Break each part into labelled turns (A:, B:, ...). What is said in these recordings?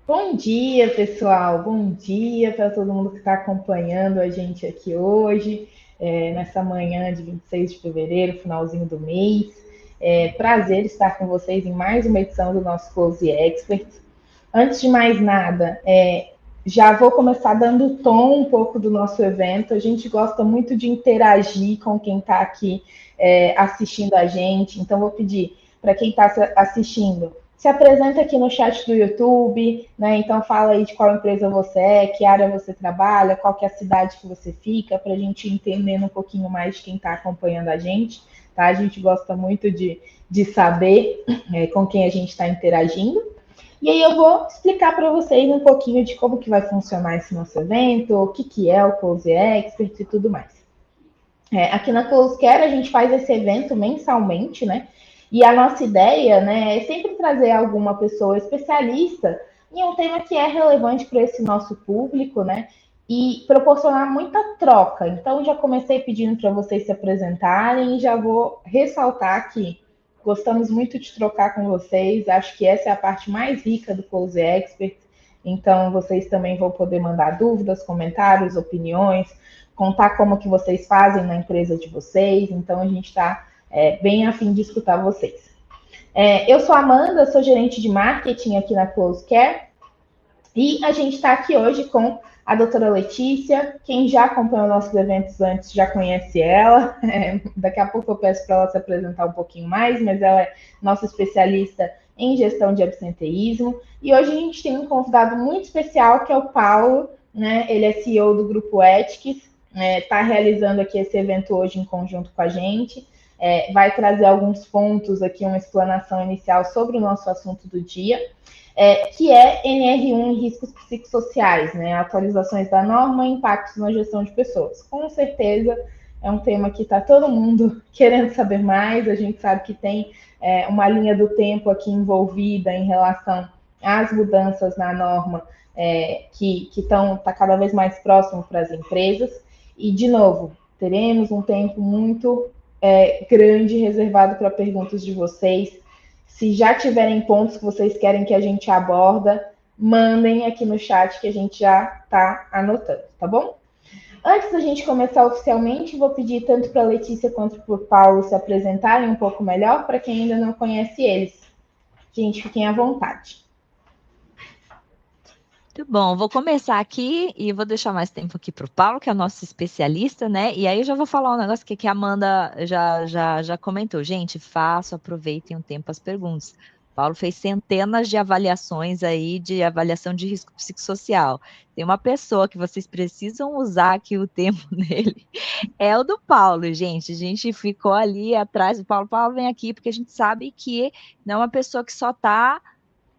A: Bom dia, pessoal. Bom dia para todo mundo que está acompanhando a gente aqui hoje, nessa manhã de 26 de fevereiro, finalzinho do mês. Prazer estar com vocês em mais uma edição do nosso Close Experts. Antes de mais nada, já vou começar dando o tom um pouco do nosso evento. A gente gosta muito de interagir com quem está aqui assistindo a gente. Então, vou pedir para quem está assistindo, se apresenta aqui no chat do YouTube, né? Então fala aí de qual empresa você é, que área você trabalha, qual que é a cidade que você fica, para a gente entender um pouquinho mais de quem está acompanhando a gente, tá? A gente gosta muito de saber com quem a gente está interagindo. E aí eu vou explicar para vocês um pouquinho de como que vai funcionar esse nosso evento, o que é o Close Expert e tudo mais. Aqui na Close Care a gente faz esse evento mensalmente, né? E a nossa ideia, né, é sempre trazer alguma pessoa especialista em um tema que é relevante para esse nosso público, né? E proporcionar muita troca. Então, já comecei pedindo para vocês se apresentarem e já vou ressaltar que gostamos muito de trocar com vocês. Acho que essa é a parte mais rica do Close Expert. Então, vocês também vão poder mandar dúvidas, comentários, opiniões, contar como que vocês fazem na empresa de vocês. Então, a gente está bem a fim de escutar vocês. Eu sou a Amanda, sou gerente de marketing aqui na Close Care e a gente está aqui hoje com a doutora Letícia. Quem já acompanhou nossos eventos antes já conhece ela. Daqui a pouco eu peço para ela se apresentar um pouquinho mais, mas ela é nossa especialista em gestão de absenteísmo. E hoje a gente tem um convidado muito especial, que é o Paulo, né? Ele é CEO do Grupo Ethics, está realizando aqui esse evento hoje em conjunto com a gente. Vai trazer alguns pontos aqui, uma explanação inicial sobre o nosso assunto do dia, que é NR1 e riscos psicossociais, né? Atualizações da norma e impactos na gestão de pessoas. Com certeza é um tema que está todo mundo querendo saber mais. A gente sabe que tem uma linha do tempo aqui envolvida em relação às mudanças na norma que estão cada vez mais próximo para as empresas. E, de novo, teremos um tempo muito grande reservado para perguntas de vocês. Se já tiverem pontos que vocês querem que a gente aborda, mandem aqui no chat que a gente já está anotando, tá bom? Antes da gente começar oficialmente, vou pedir tanto para a Letícia quanto para o Paulo se apresentarem um pouco melhor, para quem ainda não conhece eles. Gente, fiquem à vontade.
B: Muito bom, vou começar aqui e vou deixar mais tempo aqui para o Paulo, que é o nosso especialista, né? E aí eu já vou falar um negócio que a Amanda já comentou. Gente, aproveitem um tempo as perguntas. O Paulo fez centenas de avaliações aí de avaliação de risco psicossocial. Tem uma pessoa que vocês precisam usar aqui o tempo dele, é o do Paulo, gente. A gente ficou ali atrás do Paulo. Paulo, vem aqui, porque a gente sabe que não é uma pessoa que só está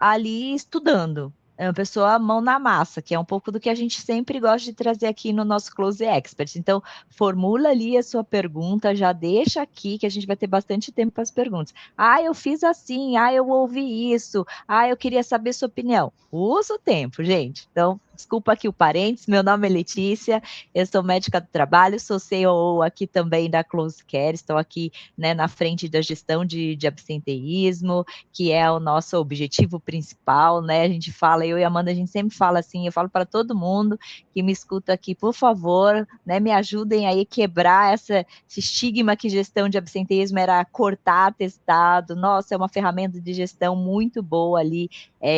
B: ali estudando. É uma pessoa mão na massa, que é um pouco do que a gente sempre gosta de trazer aqui no nosso Close Experts. Então, formula ali a sua pergunta, já deixa aqui, que a gente vai ter bastante tempo para as perguntas. Ah, eu fiz assim, eu ouvi isso, eu queria saber sua opinião. Usa o tempo, gente. Então, desculpa aqui o parênteses, meu nome é Letícia, eu sou médica do trabalho, sou CEO aqui também da Close Care, estou aqui, né, na frente da gestão de absenteísmo, que é o nosso objetivo principal, né? A gente fala, eu e a Amanda, a gente sempre fala assim, eu falo para todo mundo que me escuta aqui, por favor, né, me ajudem aí a quebrar esse estigma que gestão de absenteísmo era cortar atestado. Nossa, é uma ferramenta de gestão muito boa ali,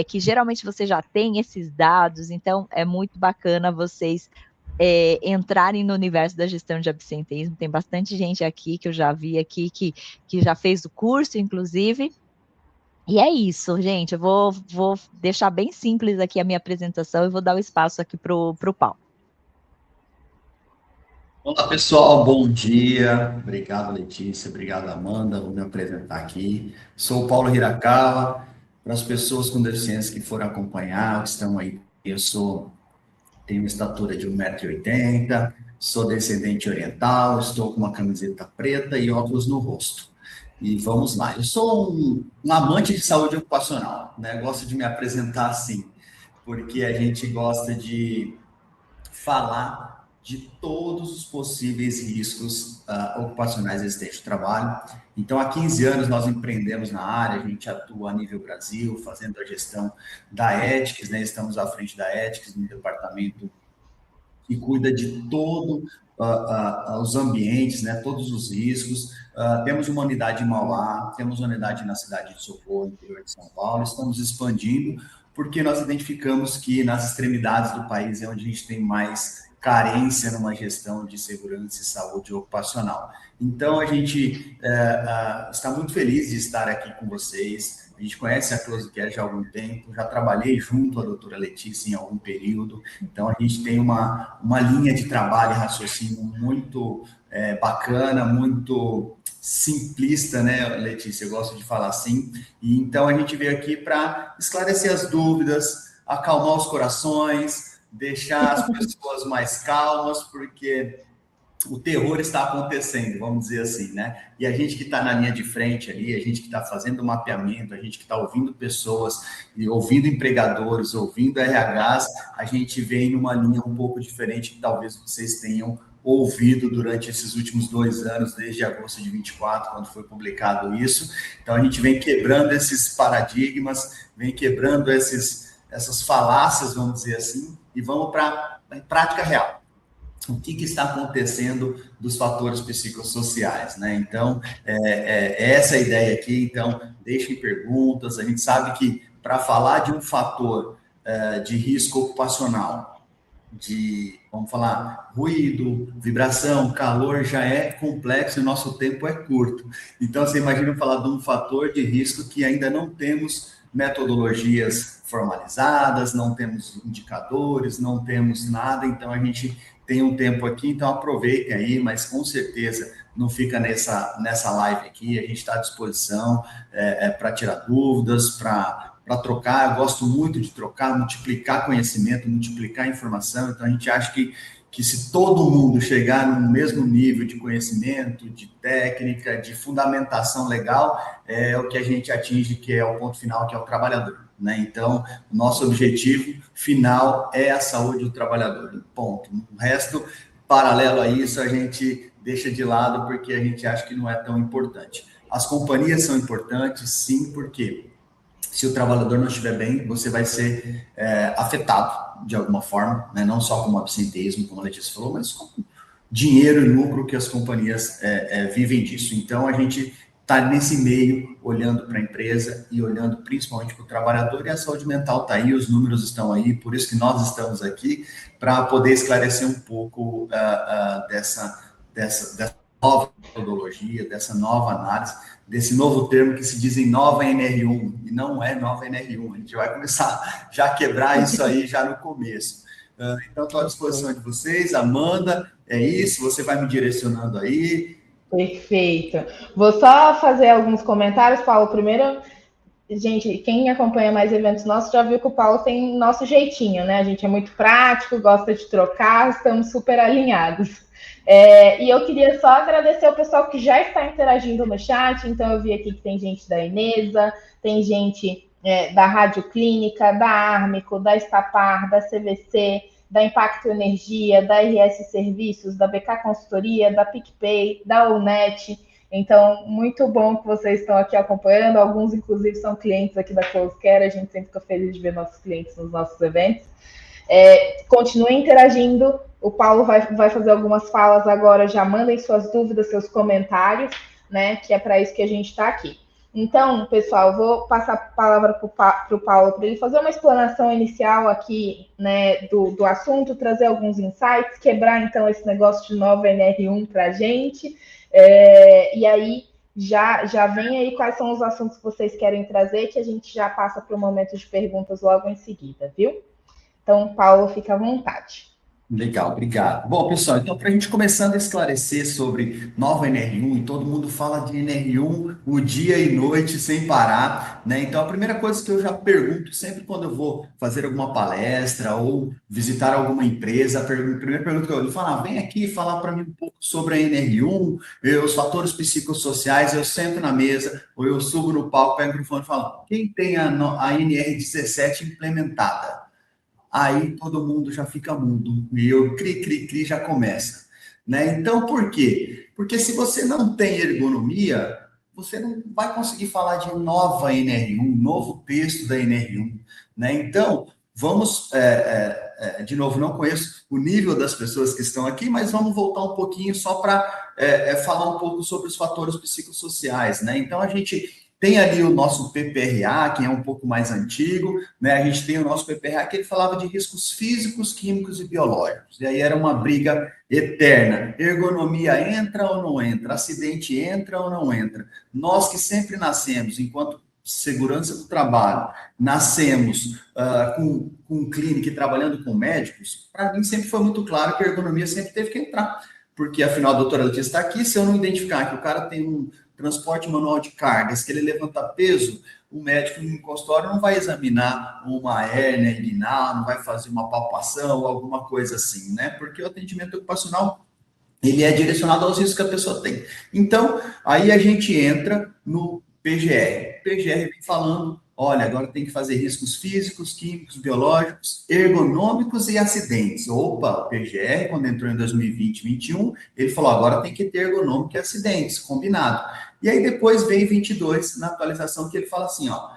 B: que geralmente você já tem esses dados, então é muito bacana vocês entrarem no universo da gestão de absenteísmo. Tem bastante gente aqui que eu já vi aqui que já fez o curso, inclusive. E é isso, gente. Eu vou deixar bem simples aqui a minha apresentação e vou dar o espaço aqui para o Paulo.
C: Olá, pessoal. Bom dia. Obrigado, Letícia. Obrigado, Amanda. Vou me apresentar aqui. Sou o Paulo Hirakawa. Para as pessoas com deficiência que foram acompanhar, que estão aí, tenho uma estatura de 1,80 m, sou descendente oriental, estou com uma camiseta preta e óculos no rosto. E vamos lá. Eu sou um amante de saúde ocupacional, né? Gosto de me apresentar assim, porque a gente gosta de falar de todos os possíveis riscos ocupacionais existentes no trabalho. Então, há 15 anos nós empreendemos na área, a gente atua a nível Brasil, fazendo a gestão da Ethics, né? Estamos à frente da Ethics, no departamento que cuida de todo os ambientes, né? Todos os riscos. Temos uma unidade em Mauá, temos uma unidade na cidade de Socorro, interior de São Paulo, estamos expandindo, porque nós identificamos que nas extremidades do país é onde a gente tem mais carência numa gestão de segurança e saúde ocupacional. Então, a gente está muito feliz de estar aqui com vocês. A gente conhece a Close Care já há algum tempo, já trabalhei junto à doutora Letícia em algum período, então a gente tem uma linha de trabalho e raciocínio muito bacana, muito simplista, né, Letícia? Eu gosto de falar assim. E então a gente veio aqui para esclarecer as dúvidas, acalmar os corações, deixar as pessoas mais calmas, porque o terror está acontecendo, vamos dizer assim, né? E a gente que está na linha de frente ali, a gente que está fazendo o mapeamento, a gente que está ouvindo pessoas, e ouvindo empregadores, ouvindo RHs, a gente vem numa linha um pouco diferente que talvez vocês tenham ouvido durante esses últimos 2 anos, desde agosto de 24, quando foi publicado isso. Então, a gente vem quebrando esses paradigmas, vem quebrando essas falácias, vamos dizer assim, e vamos para a prática real. O que está acontecendo dos fatores psicossociais, né? Então, essa é a ideia aqui. Então, deixem perguntas. A gente sabe que para falar de um fator de risco ocupacional, vamos falar, ruído, vibração, calor, já é complexo e o nosso tempo é curto. Então, você imagina falar de um fator de risco que ainda não temos metodologias formalizadas, não temos indicadores, não temos nada, então a gente tem um tempo aqui, então aproveitem aí, mas com certeza não fica nessa live aqui, a gente está à disposição para tirar dúvidas, para trocar. Eu gosto muito de trocar, multiplicar conhecimento, multiplicar informação, então a gente acha que se todo mundo chegar no mesmo nível de conhecimento, de técnica, de fundamentação legal, é o que a gente atinge, que é o ponto final, que é o trabalhador, né? Então, o nosso objetivo final é a saúde do trabalhador, ponto. O resto, paralelo a isso, a gente deixa de lado porque a gente acha que não é tão importante. As companhias são importantes, sim, porque se o trabalhador não estiver bem, você vai ser afetado de alguma forma, né? Não só como absenteísmo, como a Letícia falou, mas como dinheiro e lucro que as companhias vivem disso. Então, a gente está nesse meio, olhando para a empresa e olhando principalmente para o trabalhador, e a saúde mental está aí, os números estão aí, por isso que nós estamos aqui, para poder esclarecer um pouco dessa nova metodologia, dessa nova análise, desse novo termo que se diz em nova NR1, e não é nova NR1, a gente vai começar já a quebrar isso aí já no começo. Então, estou à disposição de vocês. Amanda, é isso, você vai me direcionando aí.
A: Perfeito. Vou só fazer alguns comentários, Paulo. Primeiro, gente, quem acompanha mais eventos nossos já viu que o Paulo tem nosso jeitinho, né? A gente é muito prático, gosta de trocar, estamos super alinhados. E eu queria só agradecer o pessoal que já está interagindo no chat. Então, eu vi aqui que tem gente da Inesa, tem gente da Rádio Clínica, da Armico, da Estapar, da CVC, da Impacto Energia, da RS Serviços, da BK Consultoria, da PicPay, da Unet. Então, muito bom que vocês estão aqui acompanhando. Alguns, inclusive, são clientes aqui da Close Care. A gente sempre fica feliz de ver nossos clientes nos nossos eventos. Continuem interagindo. O Paulo vai fazer algumas falas agora. Já mandem suas dúvidas, seus comentários, né? Que é para isso que a gente está aqui. Então, pessoal, vou passar a palavra para o Paulo para ele fazer uma explanação inicial aqui, né, do assunto, trazer alguns insights, quebrar, então, esse negócio de nova NR1 para a gente. E aí, já vem aí quais são os assuntos que vocês querem trazer, que a gente já passa para o momento de perguntas logo em seguida, viu? Então, Paulo, fica à vontade.
C: Legal, obrigado. Bom, pessoal, então, para a gente começando a esclarecer sobre nova NR1, e todo mundo fala de NR1 o dia e noite sem parar, né? Então, a primeira coisa que eu já pergunto sempre quando eu vou fazer alguma palestra ou visitar alguma empresa, a primeira pergunta que eu falo, vem aqui falar para mim um pouco sobre a NR1, os fatores psicossociais, eu sento na mesa, ou eu subo no palco, pego o microfone e falo, quem tem a NR17 implementada? aí todo mundo já fica mudo, e o cri já começa, né? Então, por quê? Porque se você não tem ergonomia, você não vai conseguir falar de nova NR1, novo texto da NR1, né? Então, vamos, de novo, não conheço o nível das pessoas que estão aqui, mas vamos voltar um pouquinho só para falar um pouco sobre os fatores psicossociais, né? Então, a gente tem ali o nosso PPRA, que é um pouco mais antigo, né? A gente tem o nosso PPRA que ele falava de riscos físicos, químicos e biológicos. E aí era uma briga eterna. Ergonomia entra ou não entra? Acidente entra ou não entra? Nós que sempre nascemos, enquanto segurança do trabalho, nascemos com clínica e trabalhando com médicos, para mim sempre foi muito claro que a ergonomia sempre teve que entrar. Porque, afinal, a doutora Letícia está aqui, se eu não identificar que o cara tem um transporte manual de cargas, que ele levanta peso, o médico no consultório não vai examinar uma hérnia inguinal, não vai fazer uma palpação ou alguma coisa assim, né? Porque o atendimento ocupacional, ele é direcionado aos riscos que a pessoa tem. Então, aí a gente entra no PGR. O PGR vem falando, olha, agora tem que fazer riscos físicos, químicos, biológicos, ergonômicos e acidentes. Opa, o PGR, quando entrou em 2020, 2021, ele falou, agora tem que ter ergonômico e acidentes, combinado. E aí depois vem 22, na atualização, que ele fala assim, ó,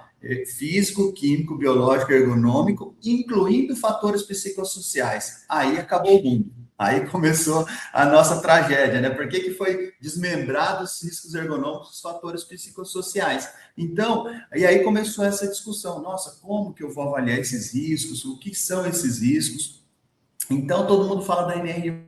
C: físico, químico, biológico, ergonômico, incluindo fatores psicossociais. Aí acabou o mundo. Aí começou a nossa tragédia, né? Por que foi desmembrado os riscos ergonômicos, os fatores psicossociais? Então, e aí começou essa discussão. Nossa, como que eu vou avaliar esses riscos? O que são esses riscos? Então, todo mundo fala da NR1.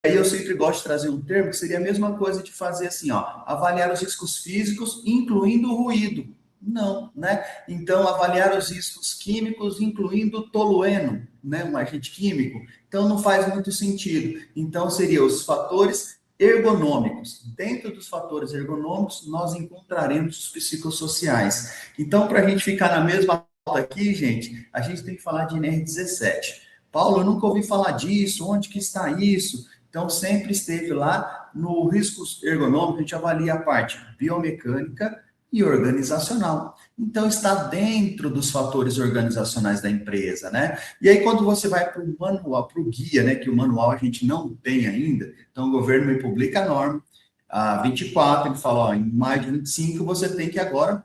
C: Aí eu sempre gosto de trazer um termo que seria a mesma coisa de fazer assim, ó, avaliar os riscos físicos, incluindo o ruído. Não, né? Então, avaliar os riscos químicos, incluindo o tolueno, né? Um agente químico. Então, não faz muito sentido. Então, seriam os fatores ergonômicos. Dentro dos fatores ergonômicos, nós encontraremos os psicossociais. Então, para a gente ficar na mesma pauta aqui, gente, a gente tem que falar de NR17. Paulo, eu nunca ouvi falar disso, onde que está isso? Então, sempre esteve lá no riscos ergonômicos, a gente avalia a parte biomecânica e organizacional. Então, está dentro dos fatores organizacionais da empresa, né? E aí, quando você vai para o manual, para o guia, né, que o manual a gente não tem ainda, então o governo me publica a norma, a 24, ele fala, ó, em maio de 25, você tem que agora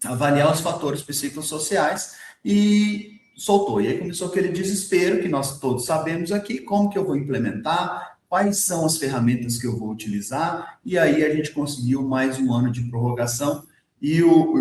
C: avaliar os fatores psicossociais e soltou. E aí começou aquele desespero que nós todos sabemos aqui, como que eu vou implementar, quais são as ferramentas que eu vou utilizar, e aí a gente conseguiu mais um ano de prorrogação, e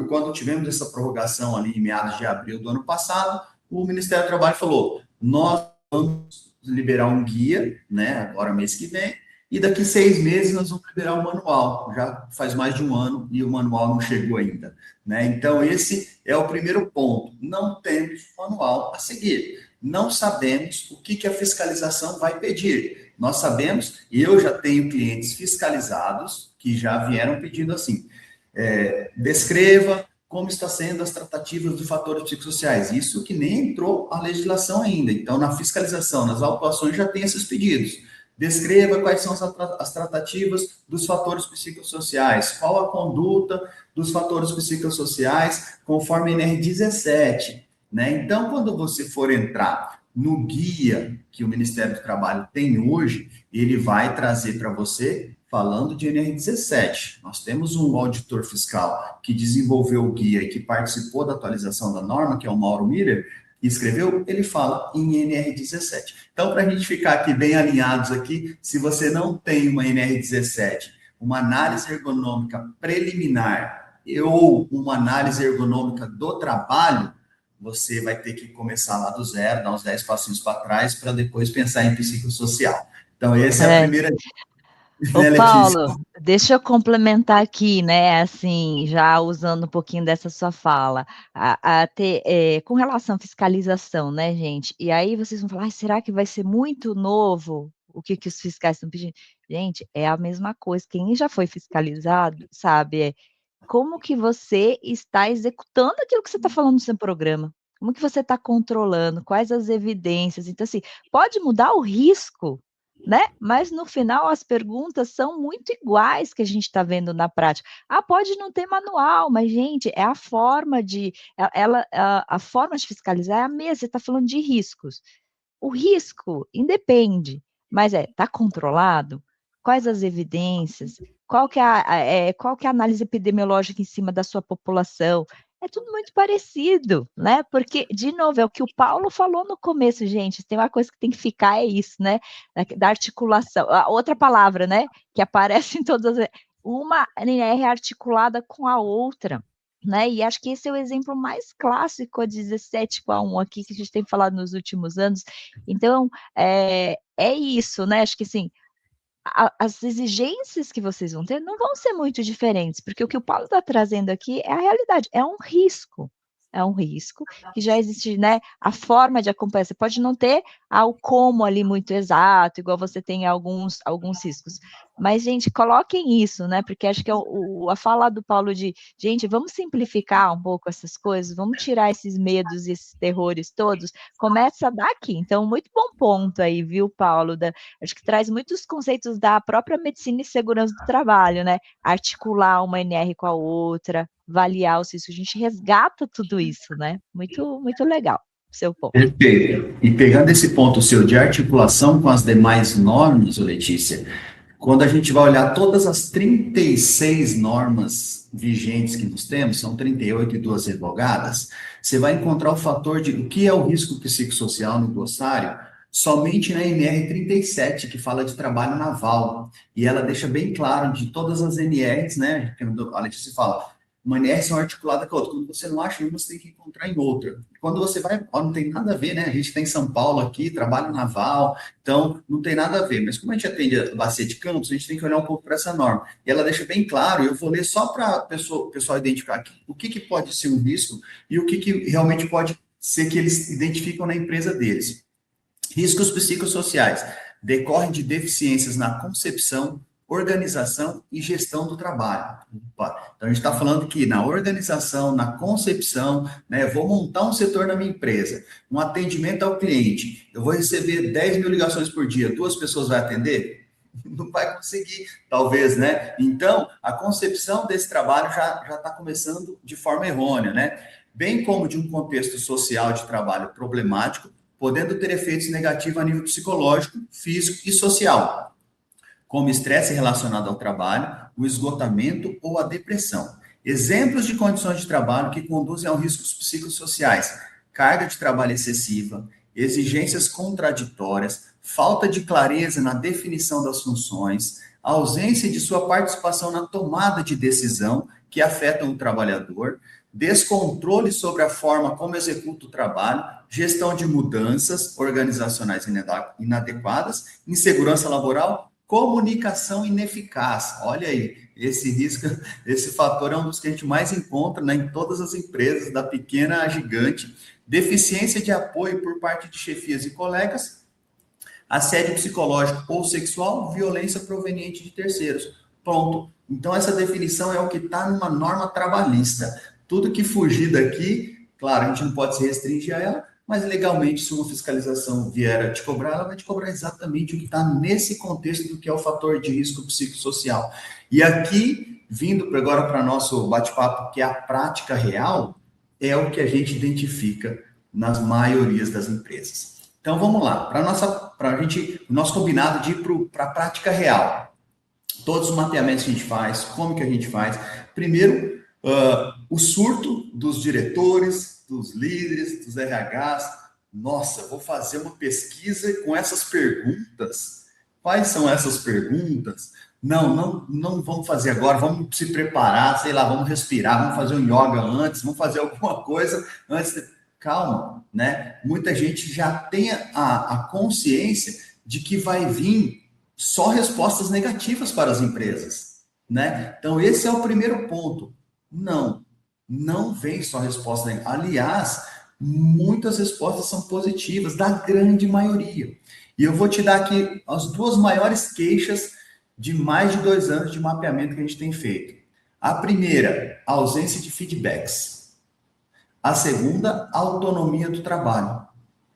C: quando tivemos essa prorrogação ali em meados de abril do ano passado, o Ministério do Trabalho falou, nós vamos liberar um guia, né, agora mês que vem, e daqui 6 meses nós vamos liberar o manual. Já faz mais de um ano e o manual não chegou ainda, né? Então, esse é o primeiro ponto. Não temos manual a seguir. Não sabemos o que a fiscalização vai pedir. Nós sabemos, e eu já tenho clientes fiscalizados que já vieram pedindo assim, descreva como está sendo as tratativas de fatores psicossociais. Isso que nem entrou a legislação ainda. Então, na fiscalização, nas autuações, já tem esses pedidos. Descreva quais são as tratativas dos fatores psicossociais, qual a conduta dos fatores psicossociais, conforme a NR17, né? Então, quando você for entrar no guia que o Ministério do Trabalho tem hoje, ele vai trazer para você falando de NR17. Nós temos um auditor fiscal que desenvolveu o guia e que participou da atualização da norma, que é o Mauro Miller, escreveu, ele fala em NR17. Então, para a gente ficar aqui bem alinhados aqui, se você não tem uma NR17, uma análise ergonômica preliminar ou uma análise ergonômica do trabalho, você vai ter que começar lá do zero, dar uns 10 passinhos para trás, para depois pensar em psicossocial. Então, essa é a primeira dica.
B: Ô, Paulo, deixa eu complementar aqui, né, assim, já usando um pouquinho dessa sua fala, com relação à fiscalização, né, gente, e aí vocês vão falar, ai, será que vai ser muito novo o que os fiscais estão pedindo? Gente, é a mesma coisa, quem já foi fiscalizado, sabe, como que você está executando aquilo que você está falando no seu programa, como que você está controlando, quais as evidências, então assim, pode mudar o risco, né? Mas no final as perguntas são muito iguais que a gente está vendo na prática. Ah, pode não ter manual, mas gente, é a forma de a forma de fiscalizar é a mesma. Você está falando de riscos. O risco independe, mas está controlado? Quais as evidências? Qual que é a análise epidemiológica em cima da sua população? É tudo muito parecido, né? Porque, de novo, é o que o Paulo falou no começo, gente. Tem uma coisa que tem que ficar, é isso, né? Da articulação. A outra palavra, né? Que aparece em todas as. Uma NR articulada com a outra. Né? E acho que esse é o exemplo mais clássico, a 17/1 aqui, que a gente tem falado nos últimos anos. Então, é isso, né? Acho que assim, as exigências que vocês vão ter não vão ser muito diferentes, porque o que o Paulo está trazendo aqui é a realidade, é um risco que já existe, né? A forma de acompanhar, você pode não ter o como ali muito exato, igual você tem alguns riscos, mas, gente, coloquem isso, né? Porque acho que a fala do Paulo de, gente, vamos simplificar um pouco essas coisas, vamos tirar esses medos e esses terrores todos, começa daqui. Então, muito bom ponto aí, viu, Paulo? Acho que traz muitos conceitos da própria medicina e segurança do trabalho, né? Articular uma NR com a outra, avaliar os riscos, a gente resgata tudo isso, né? Muito, muito legal, seu ponto.
C: Perfeito. E pegando esse ponto seu de articulação com as demais normas, Letícia, quando a gente vai olhar todas as 36 normas vigentes que nós temos, são 38 e 2 revogadas, você vai encontrar o fator de o que é o risco psicossocial no glossário somente na NR 37, que fala de trabalho naval. E ela deixa bem claro de todas as NRs, né? A Letícia fala, uma NR são articulada com a outra. Quando você não acha uma, você tem que encontrar em outra. Quando você vai, não tem nada a ver, né? A gente tem São Paulo aqui, trabalho naval, então não tem nada a ver. Mas como a gente atende a Bacia de Campos, a gente tem que olhar um pouco para essa norma. E ela deixa bem claro, eu vou ler só para o pessoal identificar aqui, o que pode ser um risco e o que realmente pode ser que eles identificam na empresa deles. Riscos psicossociais decorrem de deficiências na concepção, organização e gestão do trabalho. Então, a gente está falando que na organização, na concepção, né, vou montar um setor na minha empresa, um atendimento ao cliente, eu vou receber 10 mil ligações por dia, 2 pessoas vai atender? Não vai conseguir, talvez, né? Então, a concepção desse trabalho já está começando de forma errônea, né? Bem como de um contexto social de trabalho problemático, podendo ter efeitos negativos a nível psicológico, físico e social, como estresse relacionado ao trabalho, o esgotamento ou a depressão. Exemplos de condições de trabalho que conduzem a riscos psicossociais: carga de trabalho excessiva, exigências contraditórias, falta de clareza na definição das funções, ausência de sua participação na tomada de decisão que afetam o trabalhador, descontrole sobre a forma como executa o trabalho, gestão de mudanças organizacionais inadequadas, insegurança laboral, comunicação ineficaz. Olha aí, esse risco, esse fator é um dos que a gente mais encontra, né, em todas as empresas, da pequena à gigante. Deficiência de apoio por parte de chefias e colegas, assédio psicológico ou sexual, violência proveniente de terceiros. Pronto. Então, essa definição é o que está numa norma trabalhista. Tudo que fugir daqui, claro, a gente não pode se restringir a ela, mas legalmente, se uma fiscalização vier a te cobrar, ela vai te cobrar exatamente o que está nesse contexto do que é o fator de risco psicossocial. E aqui, vindo agora para nosso bate-papo, que é a prática real, é o que a gente identifica nas maiorias das empresas. Então, vamos lá, o nosso combinado de ir para a prática real. Todos os mapeamentos que a gente faz, como que a gente faz. Primeiro, o surto dos diretores, dos líderes, dos RHs. Nossa, vou fazer uma pesquisa com essas perguntas. Quais são essas perguntas? Não vamos fazer agora, vamos se preparar, sei lá, vamos respirar, vamos fazer um yoga antes, vamos fazer alguma coisa antes. Calma, né? Muita gente já tem a consciência de que vai vir só respostas negativas para as empresas, né? Então, esse é o primeiro ponto. Não vem só resposta negativa. Aliás, muitas respostas são positivas, da grande maioria. E eu vou te dar aqui as 2 maiores queixas de mais de 2 anos de mapeamento que a gente tem feito. A primeira, a ausência de feedbacks. A segunda, a autonomia do trabalho.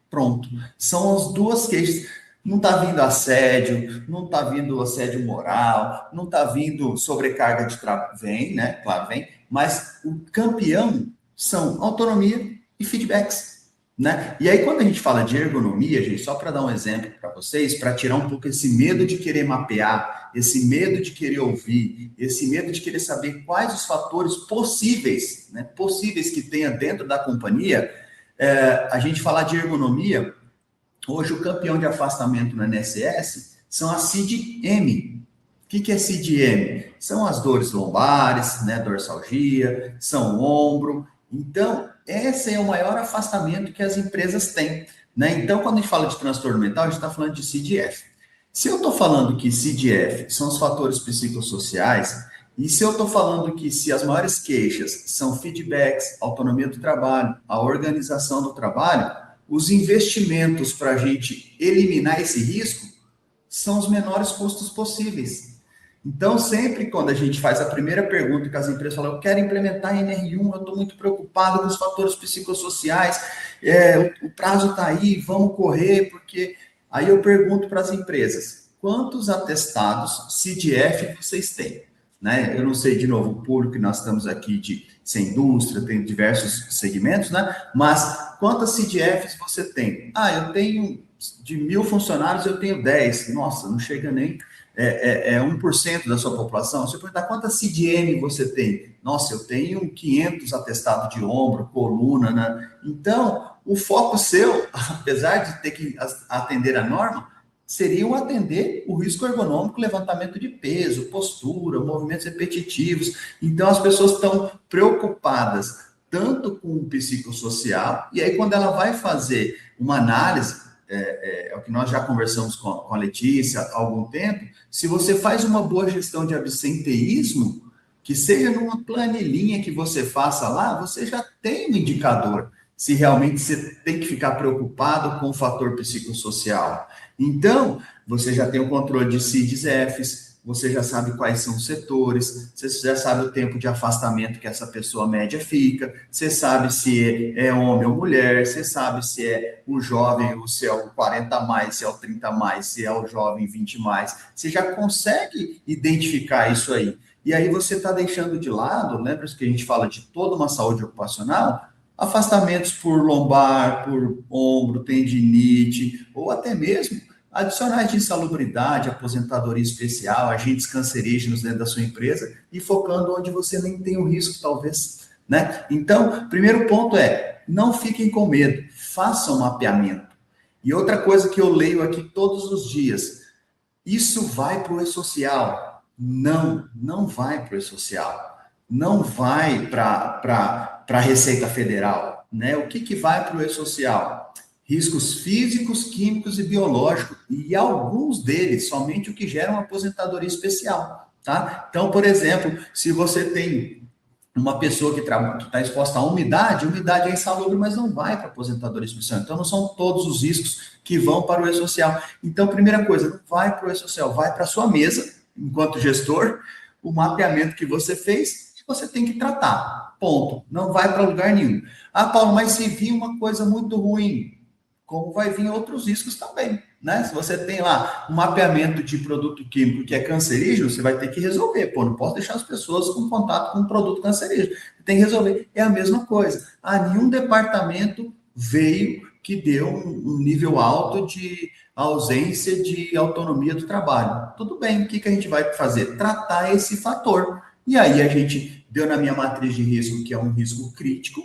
C: Pronto. São as 2 queixas. Não está vindo assédio, não está vindo assédio moral, não está vindo sobrecarga de trabalho. Vem, né? Claro, vem. Mas o campeão são autonomia e feedbacks, né? E aí, quando a gente fala de ergonomia, gente, só para dar um exemplo para vocês, para tirar um pouco esse medo de querer mapear, esse medo de querer ouvir, esse medo de querer saber quais os fatores possíveis, né? Possíveis que tenha dentro da companhia, a gente falar de ergonomia. Hoje, o campeão de afastamento no INSS são as CID-M. O que é CID-M? São as dores lombares, né, dorsalgia, são o ombro. Então, esse é o maior afastamento que as empresas têm, né? Então, quando a gente fala de transtorno mental, a gente está falando de CID-F. Se eu estou falando que CID-F são os fatores psicossociais, e se eu estou falando que se as maiores queixas são feedbacks, autonomia do trabalho, a organização do trabalho, os investimentos para a gente eliminar esse risco são os menores custos possíveis. Então, sempre quando a gente faz a primeira pergunta que as empresas falam, eu quero implementar NR1, eu estou muito preocupado com os fatores psicossociais, o prazo está aí, vamos correr, porque... Aí eu pergunto para as empresas, quantos atestados CID-F vocês têm? Né? Eu não sei, de novo, o público que nós estamos aqui de sem indústria, tem diversos segmentos, né? Mas quantas CID-Fs você tem? Eu tenho de 1.000 funcionários, eu tenho 10. Nossa, não chega nem 1% da sua população. Se eu perguntar quantas CID-M você tem? Nossa, eu tenho 500 atestados de ombro, coluna, né? Então, o foco seu, apesar de ter que atender a norma, seria o atender o risco ergonômico, levantamento de peso, postura, movimentos repetitivos. Então, as pessoas estão preocupadas tanto com o psicossocial, e aí quando ela vai fazer uma análise, é o que nós já conversamos com a Letícia há algum tempo, se você faz uma boa gestão de absenteísmo, que seja numa planilhinha que você faça lá, você já tem um indicador se realmente você tem que ficar preocupado com o fator psicossocial. Então, você já tem o controle de CIDs-Fs, você já sabe quais são os setores, você já sabe o tempo de afastamento que essa pessoa média fica, você sabe se é homem ou mulher, você sabe se é o jovem, ou se é o 40 mais, se é o 30 mais, se é o jovem 20 mais. Você já consegue identificar isso aí. E aí você está deixando de lado, lembra que a gente fala de toda uma saúde ocupacional, afastamentos por lombar, por ombro, tendinite, ou até mesmo adicionais de insalubridade, aposentadoria especial, agentes cancerígenos dentro da sua empresa e focando onde você nem tem o risco, talvez, né? Então, primeiro ponto não fiquem com medo, façam um mapeamento. E outra coisa que eu leio aqui todos os dias, isso vai para o e-social? Não vai para o e-social. Não vai para a Receita Federal, né? O que vai para o e-social? Riscos físicos, químicos e biológicos, e alguns deles, somente o que gera uma aposentadoria especial, tá? Então, por exemplo, se você tem uma pessoa que está exposta à umidade é insalubre, mas não vai para a aposentadoria especial. Então, não são todos os riscos que vão para o e-social. Então, primeira coisa, não vai para o e-social, vai para a sua mesa, enquanto gestor, o mapeamento que você fez, você tem que tratar, ponto. Não vai para lugar nenhum. Paulo, mas se vir uma coisa muito ruim, como vai vir outros riscos também, né? Se você tem lá um mapeamento de produto químico que é cancerígeno, você vai ter que resolver. Não posso deixar as pessoas com contato com um produto cancerígeno. Tem que resolver. É a mesma coisa. Nenhum departamento veio que deu um nível alto de ausência de autonomia do trabalho. Tudo bem, o que a gente vai fazer? Tratar esse fator. E aí a gente deu na minha matriz de risco, que é um risco crítico,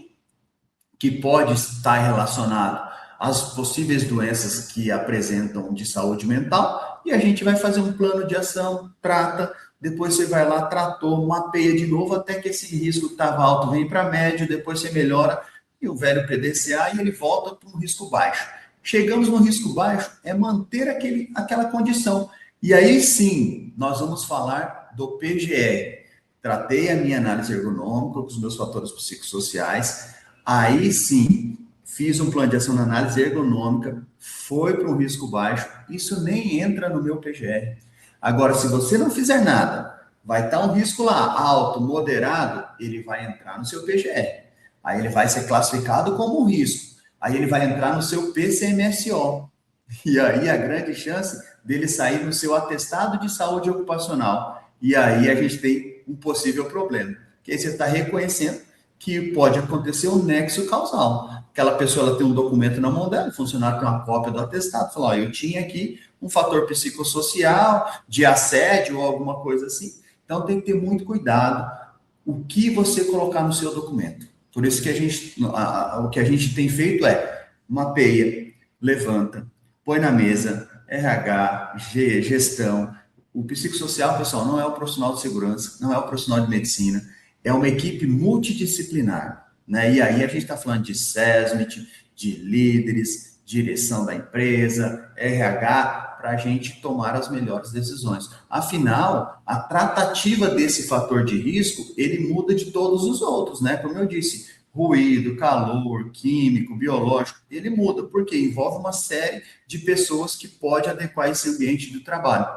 C: que pode estar relacionado às possíveis doenças que apresentam de saúde mental, e a gente vai fazer um plano de ação, trata, depois você vai lá, tratou, mapeia de novo, até que esse risco que estava alto vem para médio, depois você melhora, e o velho PDCA, e ele volta para um risco baixo. Chegamos no risco baixo, é manter aquela condição. E aí sim, nós vamos falar do PGR. Tratei a minha análise ergonômica com os meus fatores psicossociais, aí sim, fiz um plano de ação na análise ergonômica, foi para um risco baixo, isso nem entra no meu PGR. Agora, se você não fizer nada, vai estar um risco lá, alto, moderado, ele vai entrar no seu PGR. Aí ele vai ser classificado como um risco. Aí ele vai entrar no seu PCMSO. E aí a grande chance dele sair no seu atestado de saúde ocupacional. E aí a gente tem um possível problema. Que aí você está reconhecendo que pode acontecer um nexo causal. Aquela pessoa ela tem um documento na mão dela, o funcionário tem uma cópia do atestado, fala, ó, eu tinha aqui um fator psicossocial, de assédio ou alguma coisa assim. Então tem que ter muito cuidado o que você colocar no seu documento. Por isso que o que a gente tem feito é mapeia, levanta, põe na mesa, RH, gestão. O psicossocial, pessoal, não é o profissional de segurança, não é o profissional de medicina, é uma equipe multidisciplinar, né? E aí a gente está falando de SESMIT, de líderes, direção da empresa, RH, para a gente tomar as melhores decisões. Afinal, a tratativa desse fator de risco, ele muda de todos os outros, né? Como eu disse, ruído, calor, químico, biológico, ele muda, porque envolve uma série de pessoas que pode adequar esse ambiente do trabalho.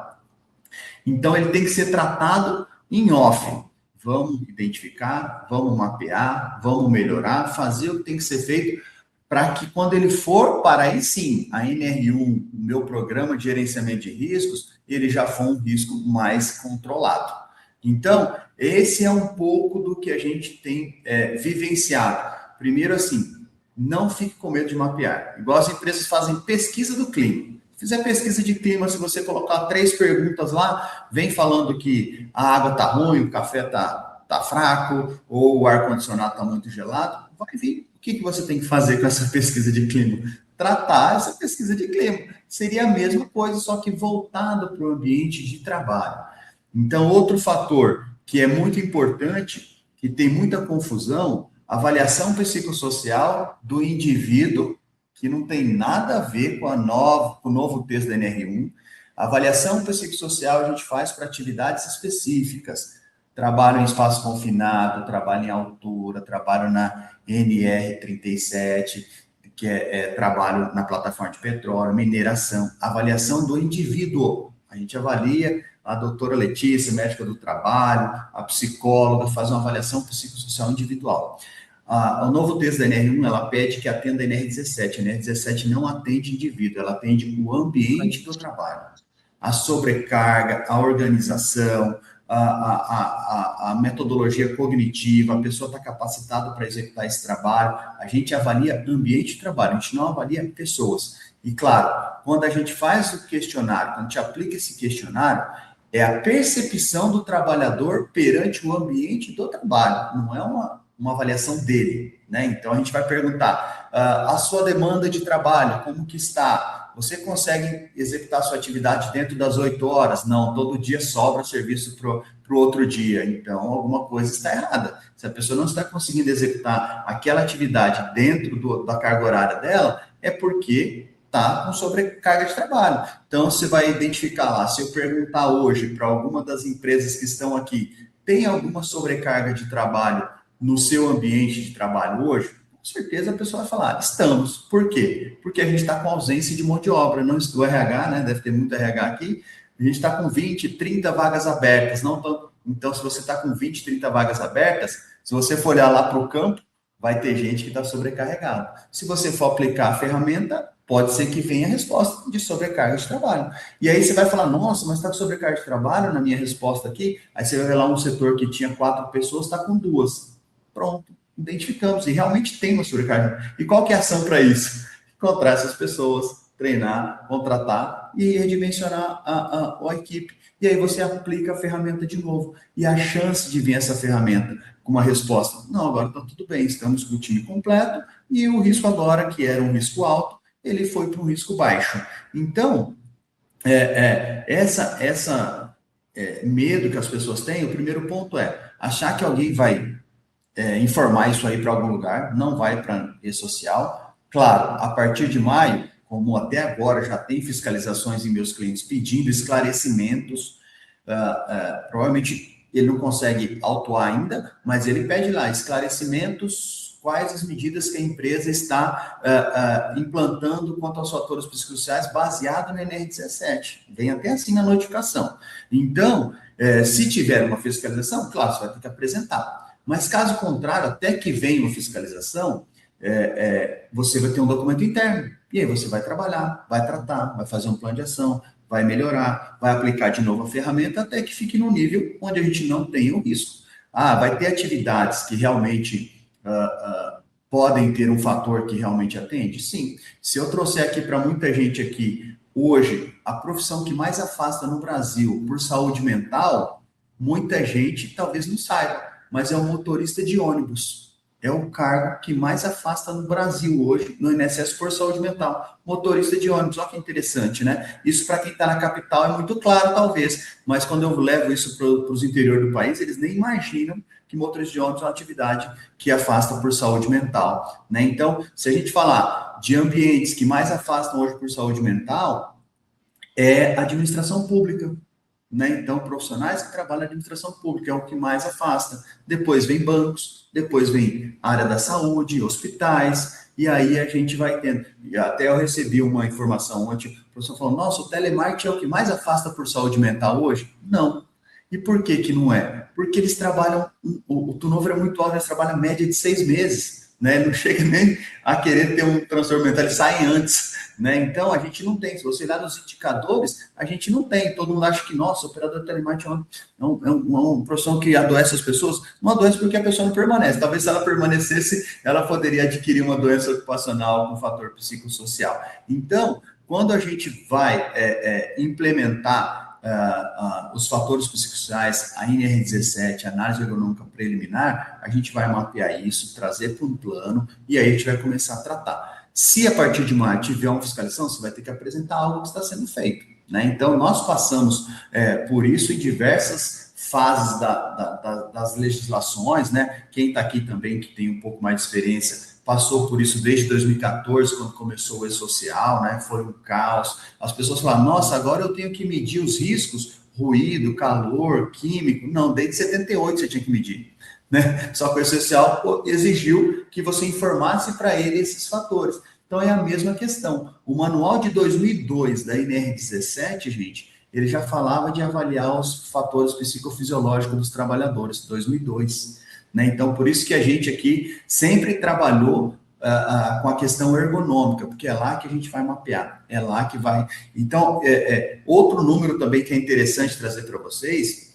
C: Então, ele tem que ser tratado em off. Vamos identificar, vamos mapear, vamos melhorar, fazer o que tem que ser feito para que quando ele for para aí sim, a NR1, o meu programa de gerenciamento de riscos, ele já for um risco mais controlado. Então, esse é um pouco do que a gente tem vivenciado. Primeiro, assim, não fique com medo de mapear. Igual as empresas fazem pesquisa do clima. Se fizer pesquisa de clima, se você colocar 3 perguntas lá, vem falando que a água está ruim, o café tá fraco, ou o ar-condicionado está muito gelado, vai vir. O que você tem que fazer com essa pesquisa de clima? Tratar essa pesquisa de clima. Seria a mesma coisa, só que voltado para o ambiente de trabalho. Então, outro fator que é muito importante, que tem muita confusão, avaliação psicossocial do indivíduo, que não tem nada a ver com o novo texto da NR1. A avaliação psicossocial a gente faz para atividades específicas. Trabalho em espaço confinado, trabalho em altura, trabalho na NR37, que é trabalho na plataforma de petróleo, mineração, avaliação do indivíduo. A gente avalia, a doutora Letícia, médica do trabalho, a psicóloga, faz uma avaliação psicossocial individual. O novo texto da NR1, ela pede que atenda a NR17. A NR17 não atende indivíduo, ela atende o ambiente do trabalho. A sobrecarga, a organização, a metodologia cognitiva, a pessoa está capacitada para executar esse trabalho. A gente avalia ambiente de trabalho, a gente não avalia pessoas. E, claro, quando a gente faz o questionário, quando a gente aplica esse questionário, é a percepção do trabalhador perante o ambiente do trabalho, não é uma avaliação dele, né? Então, a gente vai perguntar, a sua demanda de trabalho, como que está? Você consegue executar a sua atividade dentro das 8 horas? Não, todo dia sobra serviço para o outro dia. Então, alguma coisa está errada. Se a pessoa não está conseguindo executar aquela atividade dentro da carga horária dela, é porque está com sobrecarga de trabalho. Então, você vai identificar lá, se eu perguntar hoje para alguma das empresas que estão aqui, tem alguma sobrecarga de trabalho no seu ambiente de trabalho hoje? Com certeza a pessoa vai falar, estamos. Por quê? Porque a gente está com ausência de mão de obra, não do RH, né? Deve ter muito RH aqui. A gente está com 20, 30 vagas abertas. Então, se você está com 20, 30 vagas abertas, se você for olhar lá para o campo, vai ter gente que está sobrecarregado. Se você for aplicar a ferramenta, pode ser que venha a resposta de sobrecarga de trabalho. E aí você vai falar, nossa, mas está com sobrecarga de trabalho na minha resposta aqui? Aí você vai ver lá um setor que tinha 4 pessoas, está com 2. Pronto, identificamos. E realmente tem uma sobrecarga. E qual que é a ação para isso? Encontrar essas pessoas, treinar, contratar e redimensionar a equipe. E aí você aplica a ferramenta de novo. E a chance de vir essa ferramenta com uma resposta, não, agora está tudo bem, estamos com o time completo e o risco agora, que era um risco alto, ele foi para um risco baixo. Então, medo que as pessoas têm, o primeiro ponto é achar que alguém vai informar isso aí para algum lugar, não vai para rede social. Claro, a partir de maio, como até agora já tem fiscalizações em meus clientes pedindo esclarecimentos, provavelmente ele não consegue autuar ainda, mas ele pede lá esclarecimentos, quais as medidas que a empresa está implantando quanto aos fatores psicossociais baseado na NR17. Vem até assim na notificação. Então, se tiver uma fiscalização, claro, você vai ter que apresentar. Mas caso contrário, até que venha uma fiscalização, você vai ter um documento interno, E aí você vai trabalhar, vai tratar, vai fazer um plano de ação, vai melhorar, vai aplicar de novo a ferramenta até que fique no nível onde a gente não tenha o risco. Vai ter atividades que realmente podem ter um fator que realmente atende? Sim. Se eu trouxer aqui para muita gente aqui, hoje, a profissão que mais afasta no Brasil por saúde mental, muita gente talvez não saiba, mas é o motorista de ônibus. É o cargo que mais afasta no Brasil hoje, no INSS por saúde mental. Motorista de ônibus, olha que interessante, né? Isso para quem está na capital é muito claro, talvez, mas quando eu levo isso para os interiores do país, eles nem imaginam que motorista de ônibus é uma atividade que afasta por saúde mental, né? Então, se a gente falar de ambientes que mais afastam hoje por saúde mental, é a administração pública, né? Então, profissionais que trabalham na administração pública é o que mais afasta. Depois vem bancos, depois vem área da saúde, hospitais, e aí a gente vai tendo. E até eu recebi uma informação ontem, o professor falou, nossa, o telemarketing é o que mais afasta por saúde mental hoje? Não. E por que que não é? Porque eles trabalham, o turnover é muito alto, eles trabalham a média de 6 meses, né? Não chega nem a querer ter um transtorno mental, eles saem antes, né? Então, a gente não tem. Se você olhar nos indicadores, a gente não tem. Todo mundo acha que, nossa, o operador de telemarketing é uma profissão que adoece as pessoas. Não adoece porque a pessoa não permanece. Talvez se ela permanecesse, ela poderia adquirir uma doença ocupacional com fator psicossocial. Então, quando a gente vai implementar os fatores psicossociais, a NR17, a análise ergonômica preliminar, a gente vai mapear isso, trazer para um plano, e aí a gente vai começar a tratar. Se a partir de maio tiver uma fiscalização, você vai ter que apresentar algo que está sendo feito, né? Então, nós passamos por isso em diversas fases das legislações, né? Quem está aqui também, que tem um pouco mais de experiência, passou por isso desde 2014, quando começou o E-Social, né? Foi um caos. As pessoas falaram, nossa, agora eu tenho que medir os riscos, ruído, calor, químico. Não, desde 78 você tinha que medir, né? Só que o E-Social exigiu que você informasse para ele esses fatores. Então, é a mesma questão. O manual de 2002 da NR17, gente, ele já falava de avaliar os fatores psicofisiológicos dos trabalhadores, 2002. Né? Então, por isso que a gente aqui sempre trabalhou com a questão ergonômica, porque é lá que a gente vai mapear, é lá que vai... Então, outro número também que é interessante trazer para vocês,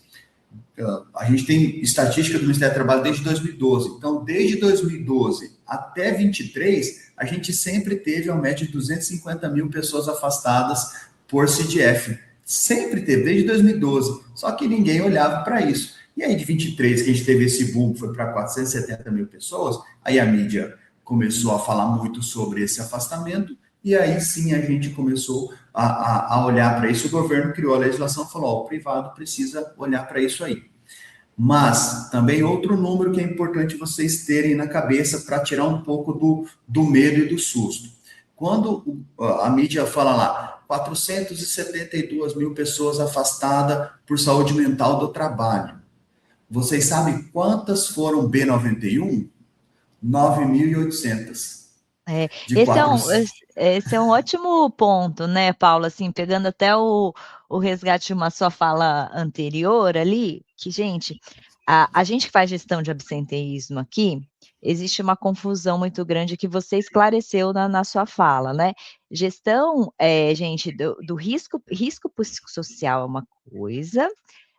C: a gente tem estatística do Ministério do Trabalho desde 2012, então, desde 2012 até 23, a gente sempre teve uma média de 250 mil pessoas afastadas por CDF, sempre teve, desde 2012, só que ninguém olhava para isso. E aí, de 23, que a gente teve esse boom, foi para 470 mil pessoas, aí a mídia começou a falar muito sobre esse afastamento, e aí sim a gente começou a olhar para isso. O governo criou a legislação e falou, o privado precisa olhar para isso aí. Mas também outro número que é importante vocês terem na cabeça para tirar um pouco do medo e do susto. Quando a mídia fala lá, 472 mil pessoas afastadas por saúde mental do trabalho, vocês sabem quantas foram B91? 9.800.
B: Esse é um ótimo ponto, né, Paulo? Assim, pegando até o resgate de uma sua fala anterior ali, que, gente, a gente que faz gestão de absenteísmo aqui, existe uma confusão muito grande que você esclareceu na sua fala, né? Gestão, gente, do risco psicossocial é uma coisa,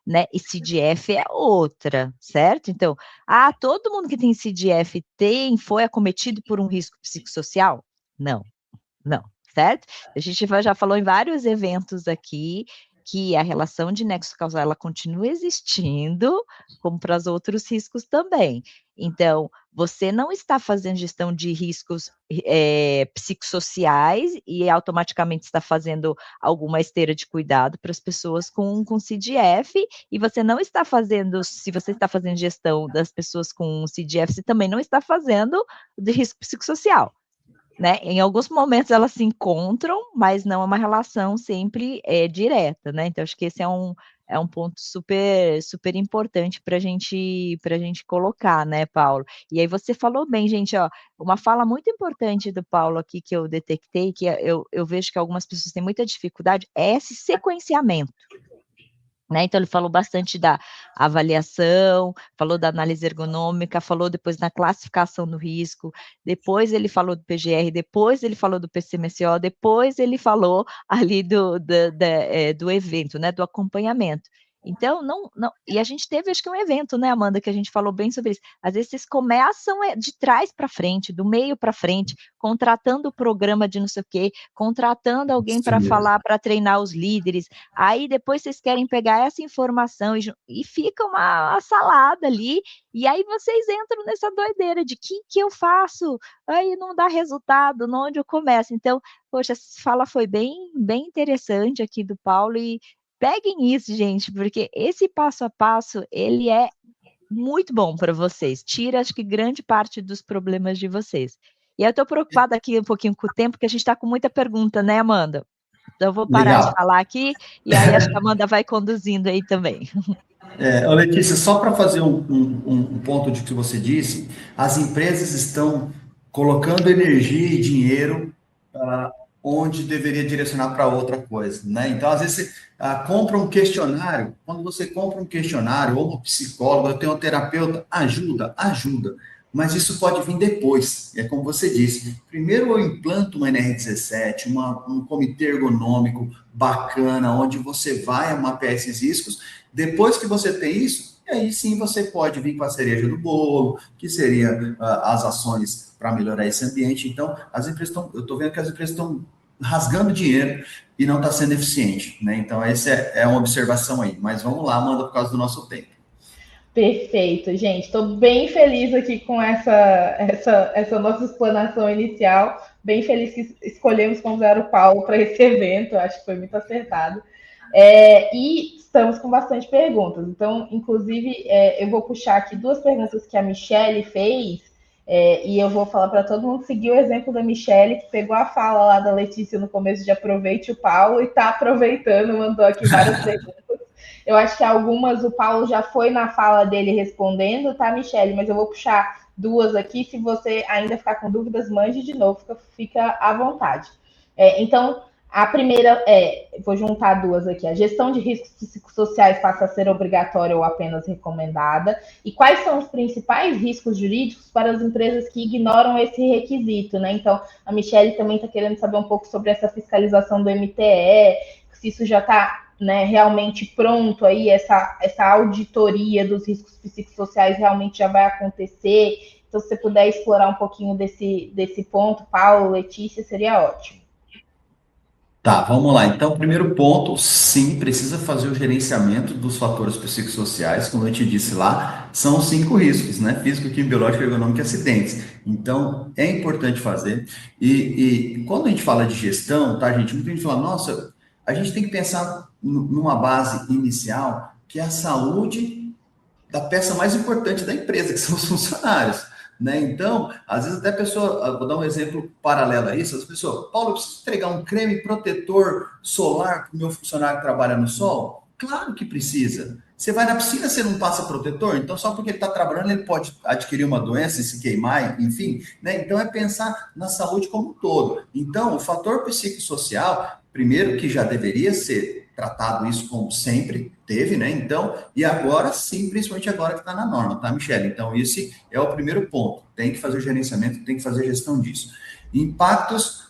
B: né? E CDF é outra, certo? Então, todo mundo que tem CDF foi acometido por um risco psicossocial? Não, certo? A gente já falou em vários eventos aqui que a relação de nexo causal ela continua existindo, como para os outros riscos também. Então, você não está fazendo gestão de riscos psicossociais e automaticamente está fazendo alguma esteira de cuidado para as pessoas com CDF, e você não está fazendo, se você está fazendo gestão das pessoas com CDF, você também não está fazendo de risco psicossocial. Né? Em alguns momentos elas se encontram, mas não é uma relação sempre direta, né? Então, acho que esse é um ponto super, super importante para a gente colocar, né, Paulo? E aí você falou bem, gente, ó, uma fala muito importante do Paulo aqui que eu detectei, que eu vejo que algumas pessoas têm muita dificuldade, é esse sequenciamento. né? Então, ele falou bastante da avaliação, falou da análise ergonômica, falou depois da classificação do risco, depois ele falou do PGR, depois ele falou do PCMSO, depois ele falou ali do evento, né, do acompanhamento. Então, e a gente teve, acho que um evento, né, Amanda, que a gente falou bem sobre isso. Às vezes vocês começam de trás para frente, do meio para frente, contratando o programa de não sei o quê, contratando alguém para falar, para treinar os líderes. Aí depois vocês querem pegar essa informação e fica uma salada ali, e aí vocês entram nessa doideira de que eu faço? Aí não dá resultado, onde eu começo? Então, poxa, essa fala foi bem interessante aqui do Paulo, e peguem isso, gente, porque esse passo a passo, ele é muito bom para vocês, tira, acho que, grande parte dos problemas de vocês. E eu estou preocupada aqui um pouquinho com o tempo, porque a gente está com muita pergunta, né, Amanda? Então, eu vou parar de falar aqui, e aí acho que a Amanda vai conduzindo aí também.
C: Letícia, só para fazer um ponto de que você disse, as empresas estão colocando energia e dinheiro onde deveria direcionar para outra coisa, né? Então, às vezes, você compra um questionário. Quando você compra um questionário, ou um psicólogo, ou tem um terapeuta, ajuda, mas isso pode vir depois. É como você disse, primeiro eu implanto uma NR17, um comitê ergonômico bacana, onde você vai mapear esses riscos. Depois que você tem isso, aí sim você pode vir com a cereja do bolo, que seria as ações para melhorar esse ambiente. Então, eu estou vendo que as empresas estão rasgando dinheiro e não está sendo eficiente, né? Então, essa é uma observação aí. Mas vamos lá, Amanda, por causa do nosso tempo.
A: Perfeito, gente. Estou bem feliz aqui com essa nossa explanação inicial. Bem feliz que escolhemos convidar o Paulo para esse evento. Acho que foi muito acertado. E estamos com bastante perguntas. Então, inclusive, eu vou puxar aqui duas perguntas que a Michelle fez, e eu vou falar para todo mundo seguir o exemplo da Michelle, que pegou a fala lá da Letícia no começo de aproveite o Paulo, e está aproveitando, mandou aqui várias perguntas. Eu acho que algumas o Paulo já foi na fala dele respondendo, tá, Michelle? Mas eu vou puxar duas aqui. Se você ainda ficar com dúvidas, mande de novo, fica à vontade. Então, a primeira vou juntar duas aqui. A gestão de riscos psicossociais passa a ser obrigatória ou apenas recomendada? E quais são os principais riscos jurídicos para as empresas que ignoram esse requisito, né? Então, a Michelle também está querendo saber um pouco sobre essa fiscalização do MTE, se isso já está, né, realmente pronto aí, essa auditoria dos riscos psicossociais realmente já vai acontecer. Então, se você puder explorar um pouquinho desse ponto, Paulo, Letícia, seria ótimo.
C: Tá, vamos lá. Então, primeiro ponto, sim, precisa fazer o gerenciamento dos fatores psicossociais, como eu te disse lá, são 5 riscos, né? Físico, químico, biológico, ergonômico e acidentes. Então, é importante fazer. E quando a gente fala de gestão, tá, gente? Muita gente fala, nossa, a gente tem que pensar numa base inicial, que é a saúde da peça mais importante da empresa, que são os funcionários. Né? Então, às vezes até a pessoa, vou dar um exemplo paralelo a isso, as pessoas, Paulo, eu preciso entregar um creme protetor solar para o meu funcionário que trabalha no sol? Claro que precisa. Você vai na piscina, você não passa protetor? Então, só porque ele está trabalhando, ele pode adquirir uma doença e se queimar, enfim. Né? Então, é pensar na saúde como um todo. Então, o fator psicossocial, primeiro que já deveria ser tratado isso como sempre teve, né? Então, e agora sim, principalmente agora que está na norma, tá, Michelle? Então, esse é o primeiro ponto. Tem que fazer o gerenciamento, tem que fazer a gestão disso. Impactos,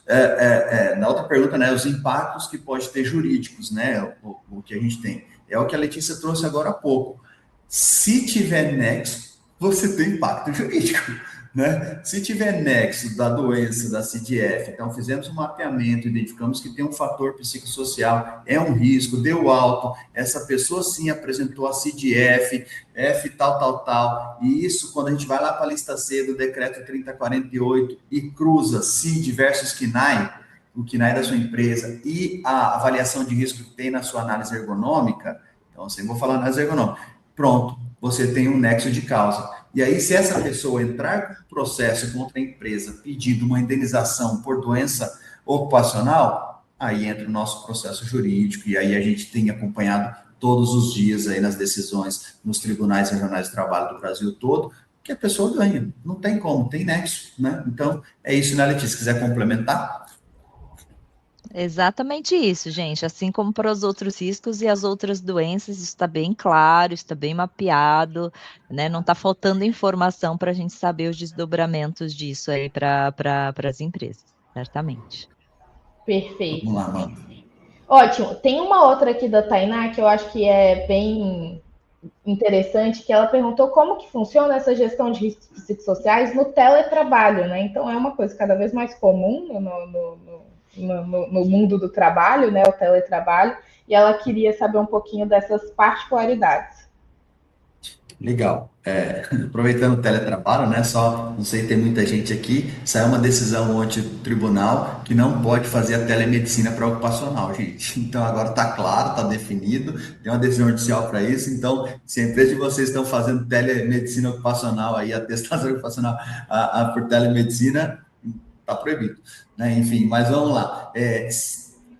C: na outra pergunta, né? Os impactos que pode ter jurídicos, né? O que a gente tem. É o que a Letícia trouxe agora há pouco. Se tiver nexo, você tem impacto jurídico. Né? Se tiver nexo da doença, da CDF, então fizemos um mapeamento, identificamos que tem um fator psicossocial, é um risco, deu alto, essa pessoa sim apresentou a CDF, F tal, e isso quando a gente vai lá para a lista C do decreto 3048 e cruza CID versus CNAE, o CNAE da sua empresa e a avaliação de risco que tem na sua análise ergonômica, então assim, vou falar análise ergonômica, pronto, você tem um nexo de causa. E aí, se essa pessoa entrar com processo contra a empresa pedindo uma indenização por doença ocupacional, aí entra o nosso processo jurídico, e aí a gente tem acompanhado todos os dias aí nas decisões nos tribunais regionais de trabalho do Brasil todo, que a pessoa ganha. Não tem como, tem nexo, né? Então, é isso, né, Letícia? Se quiser complementar.
B: Exatamente isso, gente. Assim como para os outros riscos e as outras doenças, isso está bem claro, está bem mapeado, né? Não está faltando informação para a gente saber os desdobramentos disso aí para as empresas, certamente.
C: Vamos
A: Perfeito.
C: lá, mano.
A: Ótimo. Tem uma outra aqui da Tainá que eu acho que é bem interessante, que ela perguntou como que funciona essa gestão de riscos psicossociais no teletrabalho, né? Então é uma coisa cada vez mais comum no mundo do trabalho, né? O teletrabalho, e ela queria saber um pouquinho dessas particularidades.
C: Legal. Aproveitando o teletrabalho, né? Só, não sei, tem muita gente aqui. Saiu uma decisão ontem do tribunal que não pode fazer a telemedicina para ocupacional, gente. Então agora está claro, está definido, tem uma decisão judicial para isso. Então, se a empresa de vocês estão fazendo telemedicina ocupacional aí, atestação ocupacional por telemedicina, está proibido, né? Enfim, mas vamos lá.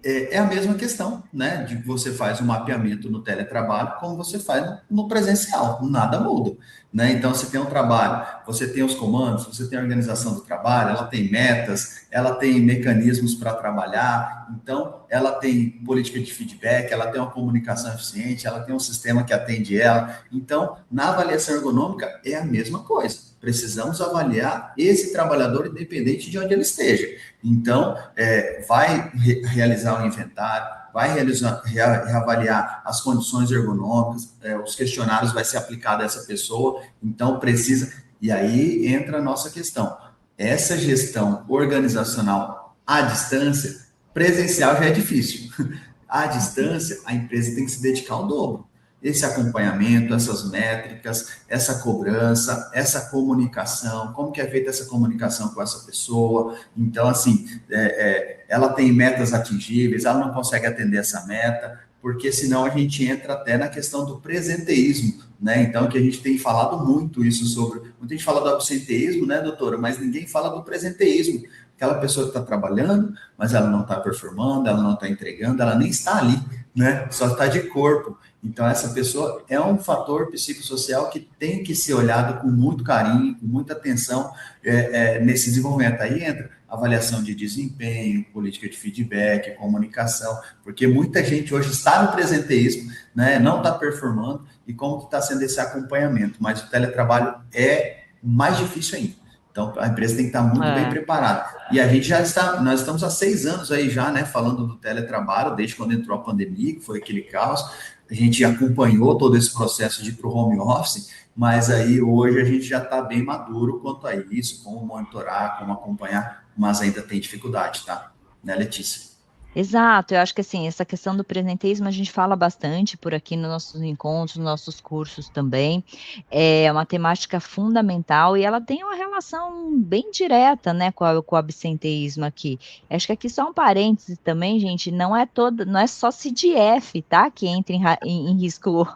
C: É a mesma questão, né? De que você faz o mapeamento no teletrabalho, como você faz no presencial, nada muda, né? Então, você tem um trabalho, você tem os comandos, você tem a organização do trabalho, ela tem metas, ela tem mecanismos para trabalhar, então, ela tem política de feedback, ela tem uma comunicação eficiente, ela tem um sistema que atende ela. Então, na avaliação ergonômica, é a mesma coisa. Precisamos avaliar esse trabalhador independente de onde ele esteja. Então, vai realizar o inventário, vai reavaliar as condições ergonômicas, os questionários vai ser aplicado a essa pessoa, então precisa. E aí entra a nossa questão. Essa gestão organizacional à distância, presencial já é difícil. À distância, a empresa tem que se dedicar ao dobro. Esse acompanhamento, essas métricas, essa cobrança, essa comunicação, como que é feita essa comunicação com essa pessoa. Então, assim, ela tem metas atingíveis, ela não consegue atender essa meta, porque senão a gente entra até na questão do presenteísmo, né? Então, que a gente tem falado muito isso sobre... Muita gente fala do absenteísmo, né, doutora? Mas ninguém fala do presenteísmo. Aquela pessoa que está trabalhando, mas ela não está performando, ela não está entregando, ela nem está ali, né? Só está de corpo. Então, essa pessoa é um fator psicossocial que tem que ser olhado com muito carinho, com muita atenção nesse desenvolvimento. Aí entra avaliação de desempenho, política de feedback, comunicação, porque muita gente hoje está no presenteísmo, né, não está performando, e como que está sendo esse acompanhamento? Mas o teletrabalho é mais difícil ainda. Então, a empresa tem que estar muito bem preparada. E a gente nós estamos há 6 anos aí já, né, falando do teletrabalho, desde quando entrou a pandemia, que foi aquele caos. A gente acompanhou todo esse processo de ir para o home office, mas aí hoje a gente já está bem maduro quanto a isso, como monitorar, como acompanhar, mas ainda tem dificuldade, tá? Né, Letícia?
B: Exato, eu acho que assim, essa questão do presenteísmo a gente fala bastante por aqui nos nossos encontros, nos nossos cursos também, é uma temática fundamental e ela tem uma relação bem direta, né, com o absenteísmo aqui. Acho que aqui só um parêntese também, gente, não é só CDF, tá, que entra em risco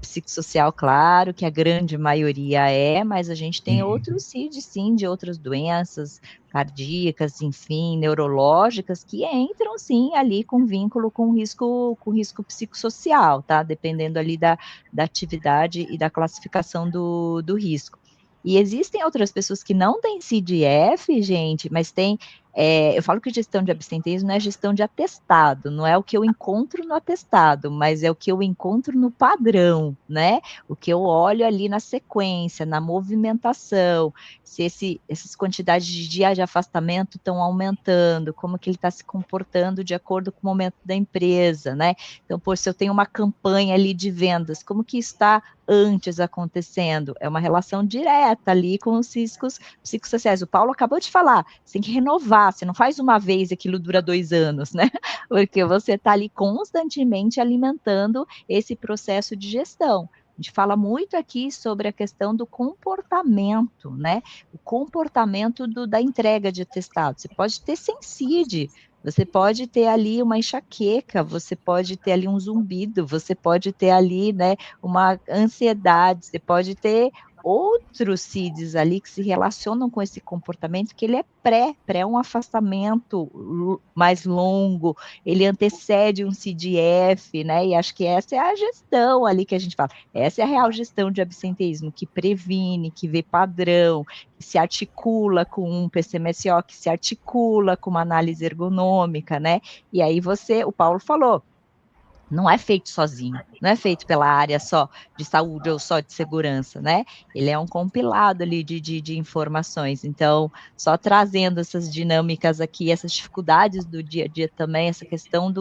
B: psicossocial, claro, que a grande maioria mas a gente tem outros CID, sim, de outras doenças, cardíacas, enfim, neurológicas, que entram sim ali com vínculo com risco psicossocial, tá? Dependendo ali da atividade e da classificação do risco. E existem outras pessoas que não têm CDF, gente, mas tem. Eu falo que gestão de absenteísmo não é gestão de atestado, não é o que eu encontro no atestado, mas é o que eu encontro no padrão, né? O que eu olho ali na sequência, na movimentação, se essas quantidades de dias de afastamento estão aumentando, como que ele está se comportando de acordo com o momento da empresa, né? Então, se eu tenho uma campanha ali de vendas, como que está antes acontecendo? É uma relação direta ali com os riscos psicossociais. O Paulo acabou de falar, você tem que renovar, você não faz uma vez e aquilo dura 2 anos, né? Porque você está ali constantemente alimentando esse processo de gestão. A gente fala muito aqui sobre a questão do comportamento, né? O comportamento da entrega de atestado. Você pode ter sem CID, você pode ter ali uma enxaqueca, você pode ter ali um zumbido, você pode ter ali, né, uma ansiedade, você pode ter outros CIDs ali que se relacionam com esse comportamento, que ele é pré um afastamento mais longo, ele antecede um CID-F, né, e acho que essa é a gestão ali que a gente fala, essa é a real gestão de absenteísmo, que previne, que vê padrão, que se articula com um PCMSO, que se articula com uma análise ergonômica, né, e aí o Paulo falou, não é feito sozinho, não é feito pela área só de saúde ou só de segurança, né? Ele é um compilado ali de informações. Então, só trazendo essas dinâmicas aqui, essas dificuldades do dia a dia também, essa questão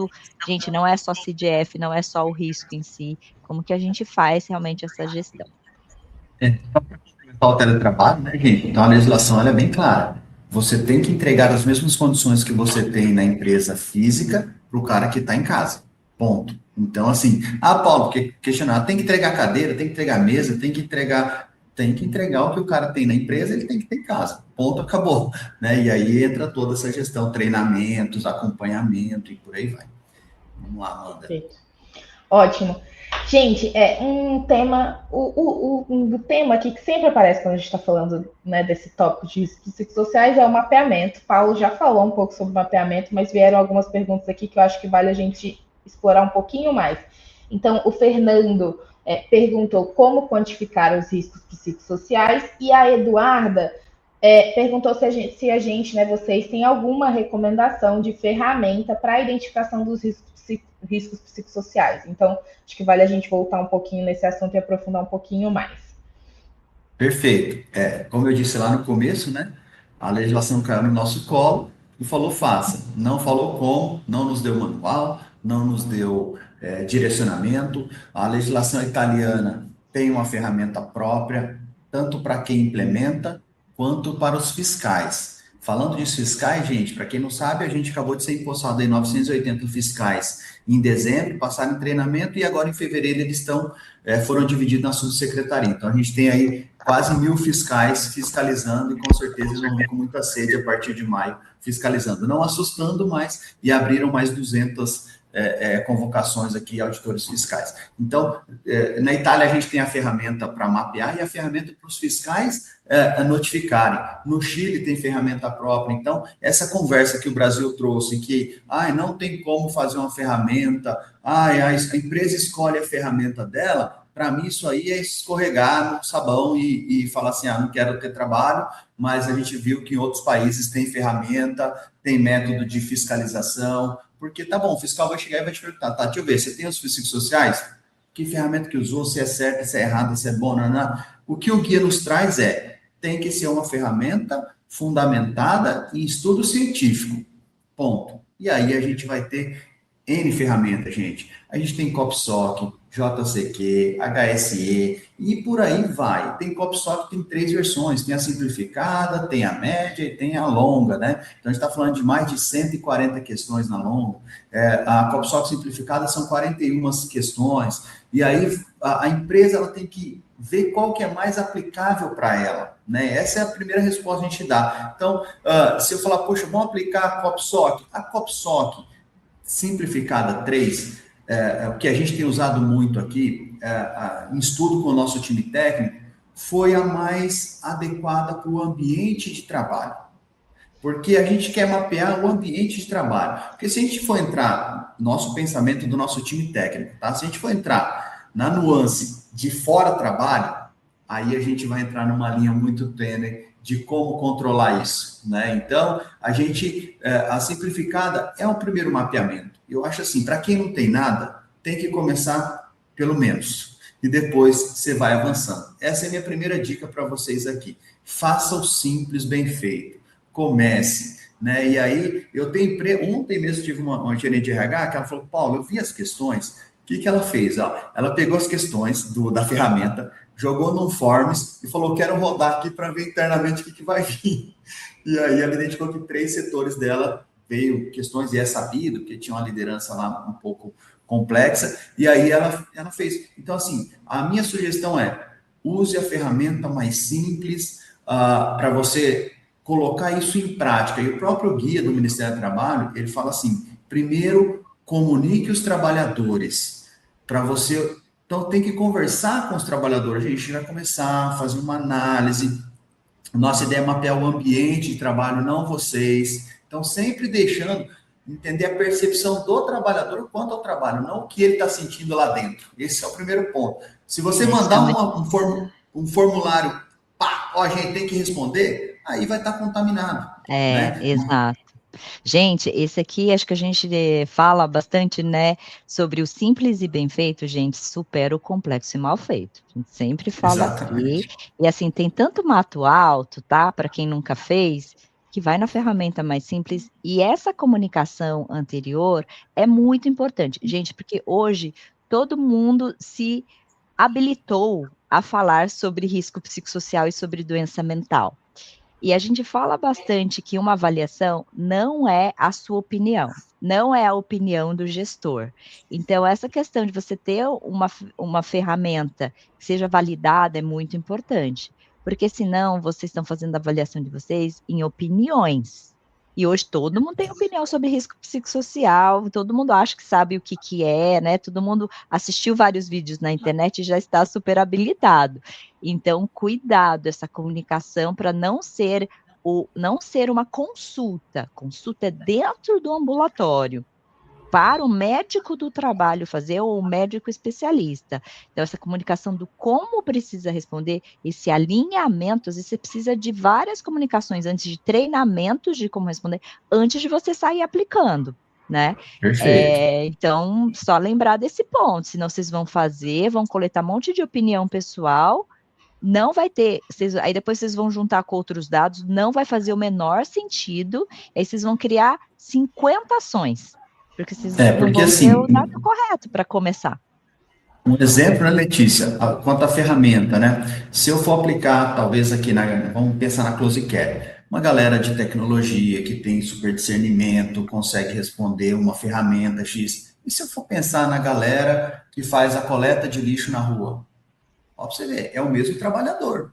B: gente, não é só CDF, não é só o risco em si, como que a gente faz realmente essa gestão.
C: Só para complementar o teletrabalho, né, gente? Então, a legislação ela é bem clara. Você tem que entregar as mesmas condições que você tem na empresa física para o cara que está em casa. Ponto. Então, assim, Paulo, porque questionar, tem que entregar cadeira, tem que entregar mesa, tem que entregar o que o cara tem na empresa, ele tem que ter em casa. Ponto, acabou. Né? E aí entra toda essa gestão, treinamentos, acompanhamento e por aí vai. Vamos lá, Amanda.
A: Perfeito. Ótimo. Gente, um tema, o tema aqui que sempre aparece quando a gente está falando, né, desse tópico de riscos psicossociais é o mapeamento. Paulo já falou um pouco sobre mapeamento, mas vieram algumas perguntas aqui que eu acho que vale a gente explorar um pouquinho mais. Então, o Fernando perguntou como quantificar os riscos psicossociais e a Eduarda perguntou se a gente, né, vocês, têm alguma recomendação de ferramenta para a identificação dos riscos psicossociais. Então, acho que vale a gente voltar um pouquinho nesse assunto e aprofundar um pouquinho mais.
C: Perfeito. Como eu disse lá no começo, né, a legislação caiu no nosso colo e falou faça. Não falou como, não nos deu manual, não nos deu direcionamento. A legislação italiana tem uma ferramenta própria, tanto para quem implementa, quanto para os fiscais. Falando de fiscais, gente, para quem não sabe, a gente acabou de ser empossado em 980 fiscais em dezembro, passaram em treinamento e agora em fevereiro eles foram divididos na subsecretaria. Então a gente tem aí quase 1.000 fiscais fiscalizando e com certeza eles vão vir com muita sede a partir de maio fiscalizando. Não assustando mais e abriram mais 200 convocações aqui, auditores fiscais. Então, na Itália a gente tem a ferramenta para mapear e a ferramenta para os fiscais notificarem. No Chile tem ferramenta própria. Então, essa conversa que o Brasil trouxe, que não tem como fazer uma ferramenta, a empresa escolhe a ferramenta dela, para mim isso aí é escorregar no sabão e falar assim, não quero ter trabalho, mas a gente viu que em outros países tem ferramenta, tem método de fiscalização, porque tá bom, o fiscal vai chegar e vai te perguntar, deixa eu ver, você tem os psicossociais? Que ferramenta que usou, se é certa, se é errada, se é boa, não. O que o guia nos traz tem que ser uma ferramenta fundamentada em estudo científico, ponto. E aí a gente vai ter N ferramentas, gente. A gente tem COPSOC, JCQ, HSE e por aí vai. Tem COPSOC, tem 3 versões, tem a simplificada, tem a média e tem a longa, né? Então a gente está falando de mais de 140 questões na longa. A COPSOC simplificada são 41 questões. E aí a empresa ela tem que ver qual que é mais aplicável para ela, né? Essa é a primeira resposta que a gente dá. Então, se eu falar, poxa, vamos aplicar a COPSOC simplificada 3, o que a gente tem usado muito aqui, em estudo com o nosso time técnico, foi a mais adequada para o ambiente de trabalho. Porque a gente quer mapear o ambiente de trabalho. Porque se a gente for entrar, nosso pensamento do nosso time técnico, tá? Se a gente for entrar na nuance de fora trabalho, aí a gente vai entrar numa linha muito tênue de como controlar isso, né? Então, a simplificada é um primeiro mapeamento. Eu acho assim, para quem não tem nada, tem que começar pelo menos. E depois você vai avançando. Essa é a minha primeira dica para vocês aqui. Faça o simples bem feito. Comece, né? E aí, ontem mesmo tive uma gerente de RH que ela falou, Paulo, eu vi as questões, o que ela fez? Ela pegou as questões da ferramenta, jogou num Forms e falou, quero rodar aqui para ver internamente o que vai vir. E aí ela identificou que 3 setores dela veio questões, e é sabido, que tinha uma liderança lá um pouco complexa, e aí ela fez. Então, assim, a minha sugestão use a ferramenta mais simples para você colocar isso em prática. E o próprio guia do Ministério do Trabalho, ele fala assim, primeiro, comunique os trabalhadores, para você Então, tem que conversar com os trabalhadores. A gente vai começar a fazer uma análise. Nossa ideia é mapear o ambiente de trabalho, não vocês. Então, sempre deixando entender a percepção do trabalhor quanto ao trabalho, não o que ele está sentindo lá dentro. Esse é o primeiro ponto. Se você mandar um formulário, pá, ó, a gente tem que responder, aí vai estar contaminado. Né?
B: Exato. Gente, esse aqui, acho que a gente fala bastante, né, sobre o simples e bem feito, gente, supera o complexo e mal feito. A gente sempre fala aqui. E assim, tem tanto mato alto, tá? Para quem nunca fez, que vai na ferramenta mais simples. E essa comunicação anterior é muito importante, gente, porque hoje todo mundo se habilitou a falar sobre risco psicossocial e sobre doença mental. E a gente fala bastante que uma avaliação não é a sua opinião, não é a opinião do gestor. Então, essa questão de você ter uma ferramenta que seja validada é muito importante, porque senão vocês estão fazendo a avaliação de vocês em opiniões. E hoje todo mundo tem opinião sobre risco psicossocial, todo mundo acha que sabe o que é, né? Todo mundo assistiu vários vídeos na internet e já está super habilitado. Então, cuidado, essa comunicação para não ser uma consulta. Consulta é dentro do ambulatório, para o médico do trabalho fazer, ou o médico especialista. Então, essa comunicação do como precisa responder, esse alinhamento, às vezes você precisa de várias comunicações antes de treinamentos de como responder, antes de você sair aplicando, né?
C: Perfeito.
B: Então, só lembrar desse ponto, senão vocês vão coletar um monte de opinião pessoal, não vai ter, aí depois vocês vão juntar com outros dados, não vai fazer o menor sentido, aí vocês vão criar 50 ações, porque vocês não vão ter o dado correto para começar.
C: Um exemplo, né, Letícia, quanto à ferramenta, né? Se eu for aplicar, talvez aqui, vamos pensar na Close Care, uma galera de tecnologia que tem super discernimento, consegue responder uma ferramenta X. E se eu for pensar na galera que faz a coleta de lixo na rua? Ó, pra você ver, é o mesmo trabalhador,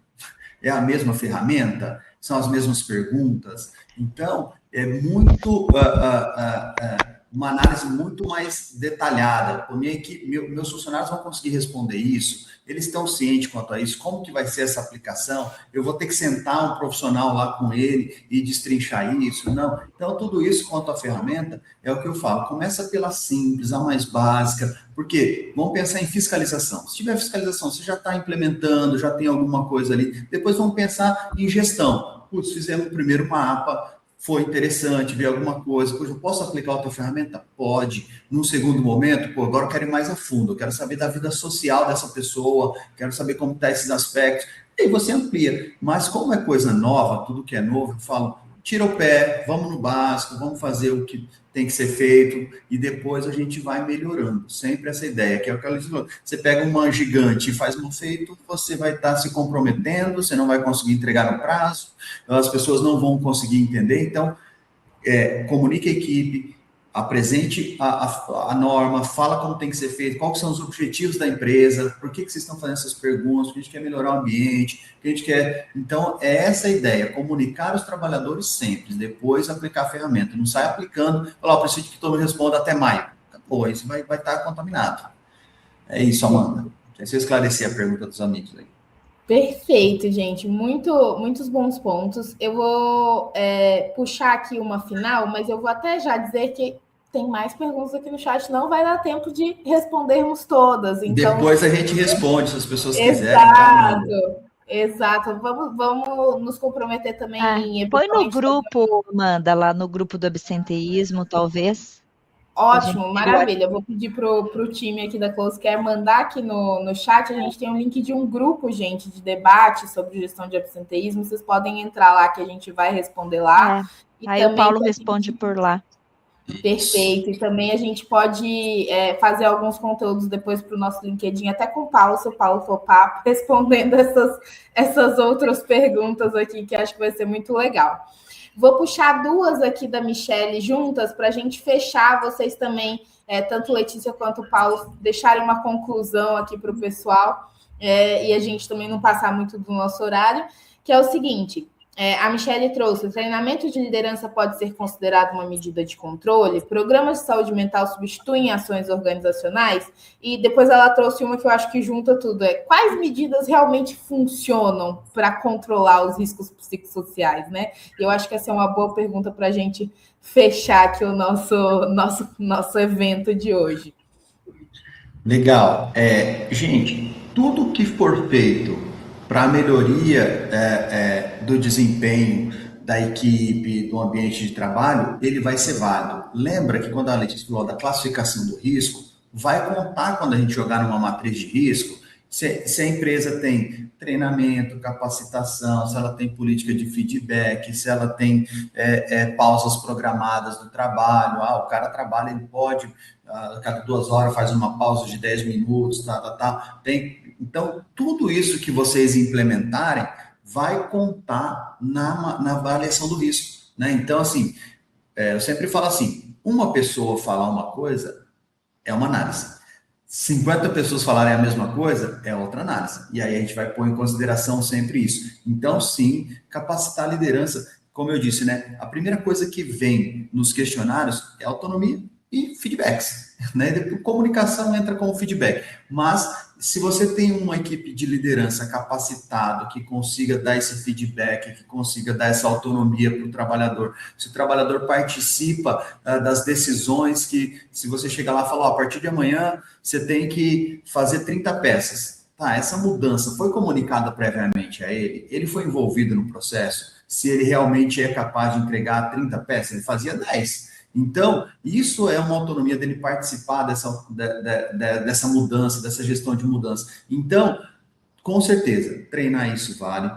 C: é a mesma ferramenta, são as mesmas perguntas. Então, é muito uma análise muito mais detalhada. Minha equipe, meus funcionários vão conseguir responder isso, eles estão cientes quanto a isso, como que vai ser essa aplicação, eu vou ter que sentar um profissional lá com ele e destrinchar isso, não. Então, tudo isso quanto à ferramenta, é o que eu falo, começa pela simples, a mais básica, porque vamos pensar em fiscalização. Se tiver fiscalização, você já está implementando, já tem alguma coisa ali, depois vamos pensar em gestão. Putz, fizemos o primeiro mapa, foi interessante, ver alguma coisa, pois eu posso aplicar outra ferramenta? Pode. Num segundo momento, agora eu quero ir mais a fundo, eu quero saber da vida social dessa pessoa, quero saber como estão esses aspectos, e aí você amplia. Mas como é coisa nova, tudo que é novo, eu falo, tira o pé, vamos no básico, vamos fazer o que tem que ser feito, e depois a gente vai melhorando. Sempre essa ideia, que é o que ela falou. Você pega uma gigante e faz mal feito, você vai estar se comprometendo, você não vai conseguir entregar no prazo, as pessoas não vão conseguir entender. Então, comunique a equipe, apresente a norma, fala como tem que ser feito, quais são os objetivos da empresa, por que vocês estão fazendo essas perguntas, porque a gente quer melhorar o ambiente, que a gente quer... Então, é essa a ideia, comunicar os trabalhadores sempre, depois aplicar a ferramenta. Não sai aplicando, falar, preciso que todo mundo responda até maio. Acabou, isso vai estar contaminado. É isso, Amanda. Deixa eu esclarecer a pergunta dos amigos aí.
A: Perfeito, gente. Muitos bons pontos. Eu vou puxar aqui uma final, mas eu vou até já dizer que tem mais perguntas aqui no chat. Não vai dar tempo de respondermos todas. Então...
C: Depois a gente responde, se as pessoas quiserem.
A: Exato. Vamos nos comprometer também.
B: Põe no grupo, Amanda, lá no grupo do absenteísmo, talvez.
A: Ótimo, maravilha. Eu vou pedir para o time aqui da Close Care mandar aqui no chat. A gente tem um link de um grupo, gente, de debate sobre gestão de absenteísmo. Vocês podem entrar lá que a gente vai responder lá.
B: E aí o Paulo responde por lá.
A: Perfeito. E também a gente pode fazer alguns conteúdos depois para o nosso LinkedIn, até com o Paulo, se o Paulo for papo, respondendo essas outras perguntas aqui, que acho que vai ser muito legal. Vou puxar duas aqui da Michelle juntas para a gente fechar, vocês também, tanto Letícia quanto o Paulo, deixarem uma conclusão aqui para o pessoal e a gente também não passar muito do nosso horário, que é o seguinte, A Michelle trouxe: o treinamento de liderança pode ser considerado uma medida de controle? Programas de saúde mental substituem ações organizacionais? E depois ela trouxe uma que eu acho que junta tudo: quais medidas realmente funcionam para controlar os riscos psicossociais, né? E eu acho que essa é uma boa pergunta para a gente fechar aqui o nosso evento de hoje.
C: Legal. Gente, tudo que for feito para a melhoria do desempenho da equipe, do ambiente de trabalho, ele vai ser válido. Lembra que quando a Letícia falou da classificação do risco, vai contar quando a gente jogar numa matriz de risco, se a empresa tem treinamento, capacitação, se ela tem política de feedback, se ela tem pausas programadas do trabalho. O cara trabalha, ele pode, a cada 2 horas faz uma pausa de 10 minutos, Então, tudo isso que vocês implementarem vai contar na avaliação do risco, né? Então, assim, eu sempre falo assim, uma pessoa falar uma coisa é uma análise. 50 pessoas falarem a mesma coisa é outra análise. E aí a gente vai pôr em consideração sempre isso. Então, sim, capacitar a liderança, como eu disse, né? A primeira coisa que vem nos questionários é autonomia e feedbacks, né? Depois, comunicação entra com o feedback. Mas se você tem uma equipe de liderança capacitada, que consiga dar esse feedback, que consiga dar essa autonomia para o trabalhador, se o trabalhador participa das decisões, que se você chegar lá e falar, a partir de amanhã você tem que fazer 30 peças. Essa mudança foi comunicada previamente a ele? Ele foi envolvido no processo? Se ele realmente é capaz de entregar 30 peças, ele fazia 10. Então, isso é uma autonomia dele participar dessa mudança, dessa gestão de mudança. Então, com certeza, treinar isso vale,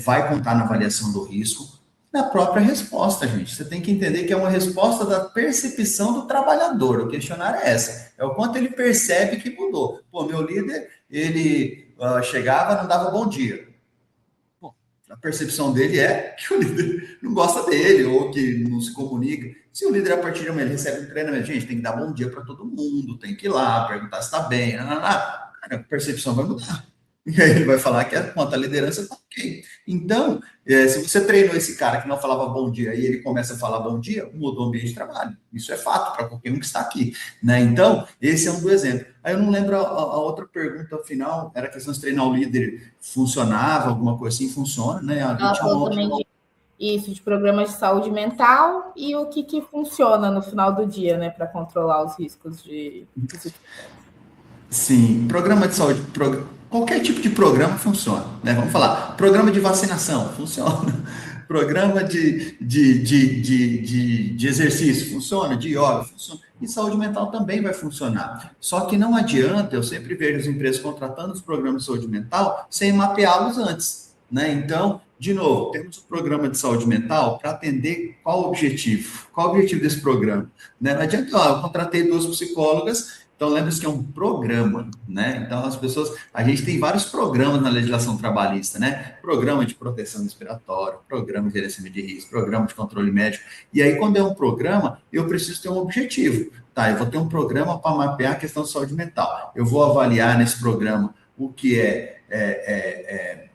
C: vai contar na avaliação do risco, na própria resposta, gente. Você tem que entender que é uma resposta da percepção do trabalhador. O questionário é essa. É o quanto ele percebe que mudou. Meu líder, ele chegava, não dava bom dia. A percepção dele é que o líder não gosta dele ou que não se comunica. Se o líder, a partir de amanhã, ele recebe um treinamento, gente, tem que dar bom dia para todo mundo, tem que ir lá, perguntar se está bem, a percepção vai mudar. E aí ele vai falar que a liderança está ok. Então, se você treinou esse cara que não falava bom dia e ele começa a falar bom dia, mudou o ambiente de trabalho. Isso é fato para qualquer um que está aqui, né? Então, esse é um do exemplo. Aí eu não lembro a outra pergunta final, era a questão de treinar o líder, funcionava, alguma coisa assim, funciona, né?
A: Ela falou também de programas de saúde mental e o que funciona no final do dia, né, para controlar os riscos de...
C: Sim, programa de saúde, qualquer tipo de programa funciona, né? Vamos falar, programa de vacinação funciona, programa de exercício funciona, de yoga funciona, e saúde mental também vai funcionar. Só que não adianta, eu sempre vejo as empresas contratando os programas de saúde mental sem mapeá-los antes, né? Então, de novo, temos o programa de saúde mental para atender qual o objetivo? Qual o objetivo desse programa? Né? Não adianta, eu contratei 2 psicólogas. Então, lembre-se que é um programa, né? Então, a gente tem vários programas na legislação trabalhista, né? Programa de proteção respiratória, programa de gerenciamento de risco, programa de controle médico. E aí, quando é um programa, eu preciso ter um objetivo. Eu vou ter um programa para mapear a questão de saúde mental. Eu vou avaliar nesse programa o que é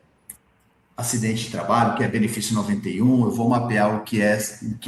C: acidente de trabalho, que é benefício 91, eu vou mapear o que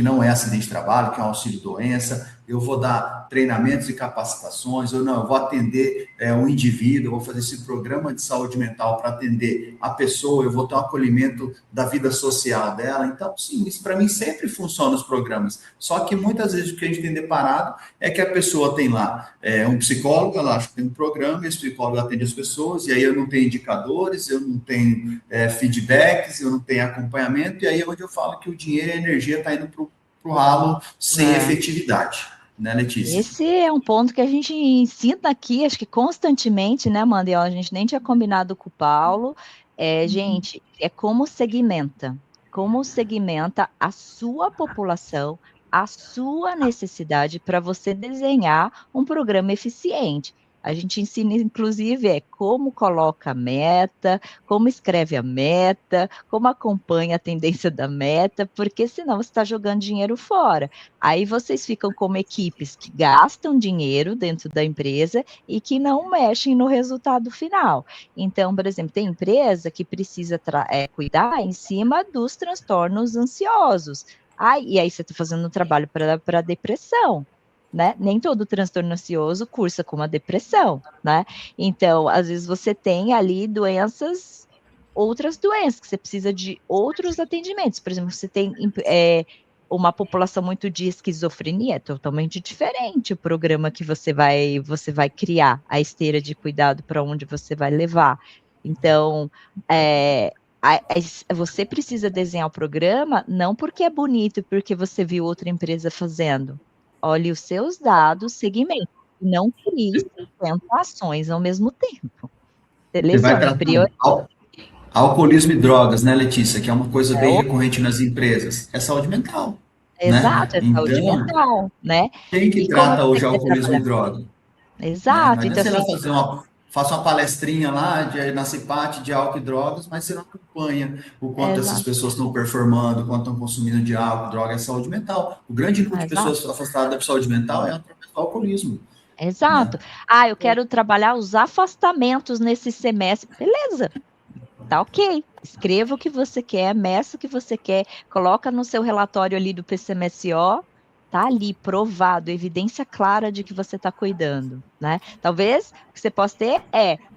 C: não é acidente de trabalho, que é um auxílio-doença, eu vou dar treinamentos e capacitações, eu vou atender um indivíduo, eu vou fazer esse programa de saúde mental para atender a pessoa, eu vou ter um acolhimento da vida social dela. Então, sim, isso para mim sempre funciona nos programas. Só que muitas vezes o que a gente tem deparado é que a pessoa tem lá um psicólogo, ela acha que tem um programa, esse psicólogo atende as pessoas, e aí eu não tenho indicadores, eu não tenho feedbacks, eu não tenho acompanhamento, e aí é onde eu falo que o dinheiro e a energia está indo para o ralo sem efetividade. Né, Letícia?
B: Esse é um ponto que a gente ensina aqui, acho que constantemente, né, Amanda? A gente nem tinha combinado com o Paulo. Gente, é como segmenta a sua população, a sua necessidade para você desenhar um programa eficiente. A gente ensina, inclusive, como coloca a meta, como escreve a meta, como acompanha a tendência da meta, porque senão você está jogando dinheiro fora. Aí vocês ficam como equipes que gastam dinheiro dentro da empresa e que não mexem no resultado final. Então, por exemplo, tem empresa que precisa cuidar em cima dos transtornos ansiosos. E aí você está fazendo um trabalho para depressão. Né? Nem todo transtorno ansioso cursa com uma depressão, né? Então, às vezes você tem ali outras doenças, que você precisa de outros atendimentos. Por exemplo, você tem uma população muito de esquizofrenia, é totalmente diferente o programa que você vai criar, a esteira de cuidado para onde você vai levar. Então, você precisa desenhar o programa não porque é bonito, porque você viu outra empresa fazendo. Olhe os seus dados, segmento. Não crie 50 ações ao mesmo tempo.
C: Você vai tratar alcoolismo e drogas, né, Letícia? Que é uma coisa bem recorrente nas empresas. É saúde mental.
B: Exato,
C: Né?
B: é saúde mental, né?
C: Quem que trata hoje alcoolismo e droga?
B: Exato.
C: Né?
B: Então,
C: Você vai faça uma palestrinha lá na CIPAT de álcool e drogas, mas você não acompanha o quanto essas pessoas estão performando, o quanto estão consumindo de álcool, droga, é saúde mental. O grande número de pessoas afastadas da saúde mental é através do alcoolismo.
B: Exato. Né? Eu quero trabalhar os afastamentos nesse semestre. Beleza. Tá ok. Escreva o que você quer, meça o que você quer, coloca no seu relatório ali do PCMSO, tá ali provado, evidência clara de que você está cuidando, né? Talvez o que você possa ter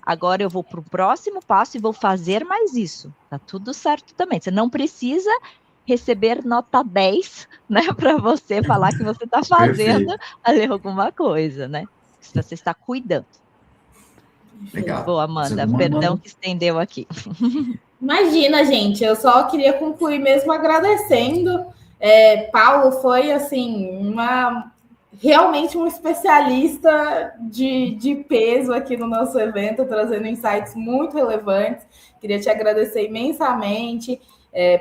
B: agora eu vou para o próximo passo e vou fazer mais isso. Tá tudo certo também. Você não precisa receber nota 10, né, para você falar que você está fazendo ali alguma coisa, né? Se você está cuidando.
C: Legal.
B: Boa, Amanda. Perdão que estendeu aqui.
D: Imagina, gente. Eu só queria concluir mesmo agradecendo. Paulo foi, assim, realmente um especialista de peso aqui no nosso evento, trazendo insights muito relevantes. Queria te agradecer imensamente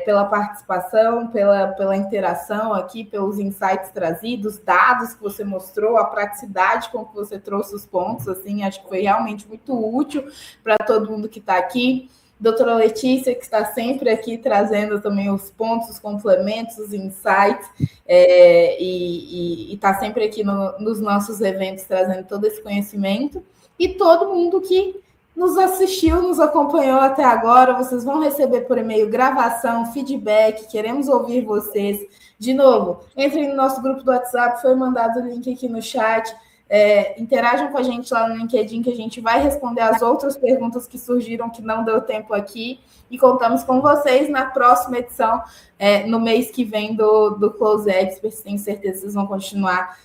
D: pela participação, pela interação aqui, pelos insights trazidos, dados que você mostrou, a praticidade com que você trouxe os pontos, assim, acho que foi realmente muito útil para todo mundo que está aqui. Doutora Letícia, que está sempre aqui trazendo também os pontos, os complementos, os insights, e está sempre aqui nos nossos eventos trazendo todo esse conhecimento. E todo mundo que nos assistiu, nos acompanhou até agora, vocês vão receber por e-mail gravação, feedback, queremos ouvir vocês. De novo, entrem no nosso grupo do WhatsApp, foi mandado o link aqui no chat. Interajam com a gente lá no LinkedIn, que a gente vai responder as outras perguntas que surgiram, que não deu tempo aqui, e contamos com vocês na próxima edição, no mês que vem do Close Experts. Tenho certeza que vocês vão continuar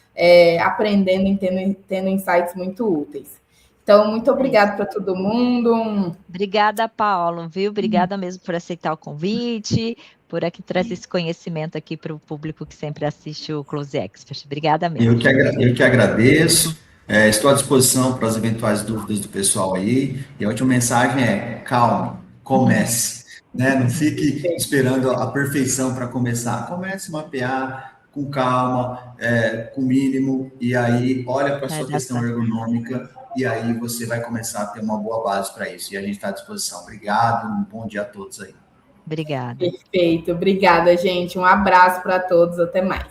D: aprendendo e tendo insights muito úteis. Então, muito obrigada para todo mundo.
B: Obrigada, Paulo, viu? Obrigada mesmo por aceitar o convite, por aqui trazer esse conhecimento aqui para o público que sempre assiste o Close Expert. Obrigada mesmo.
C: Eu que agradeço. Estou à disposição para as eventuais dúvidas do pessoal aí. E a última mensagem é: calma, comece. Né? Não fique esperando a perfeição para começar. Comece a mapear com calma, com o mínimo, e aí olha para a sua questão ergonômica, e aí você vai começar a ter uma boa base para isso. E a gente está à disposição. Obrigado, um bom dia a todos aí.
B: Obrigada.
D: Perfeito, obrigada, gente. Um abraço para todos, até mais.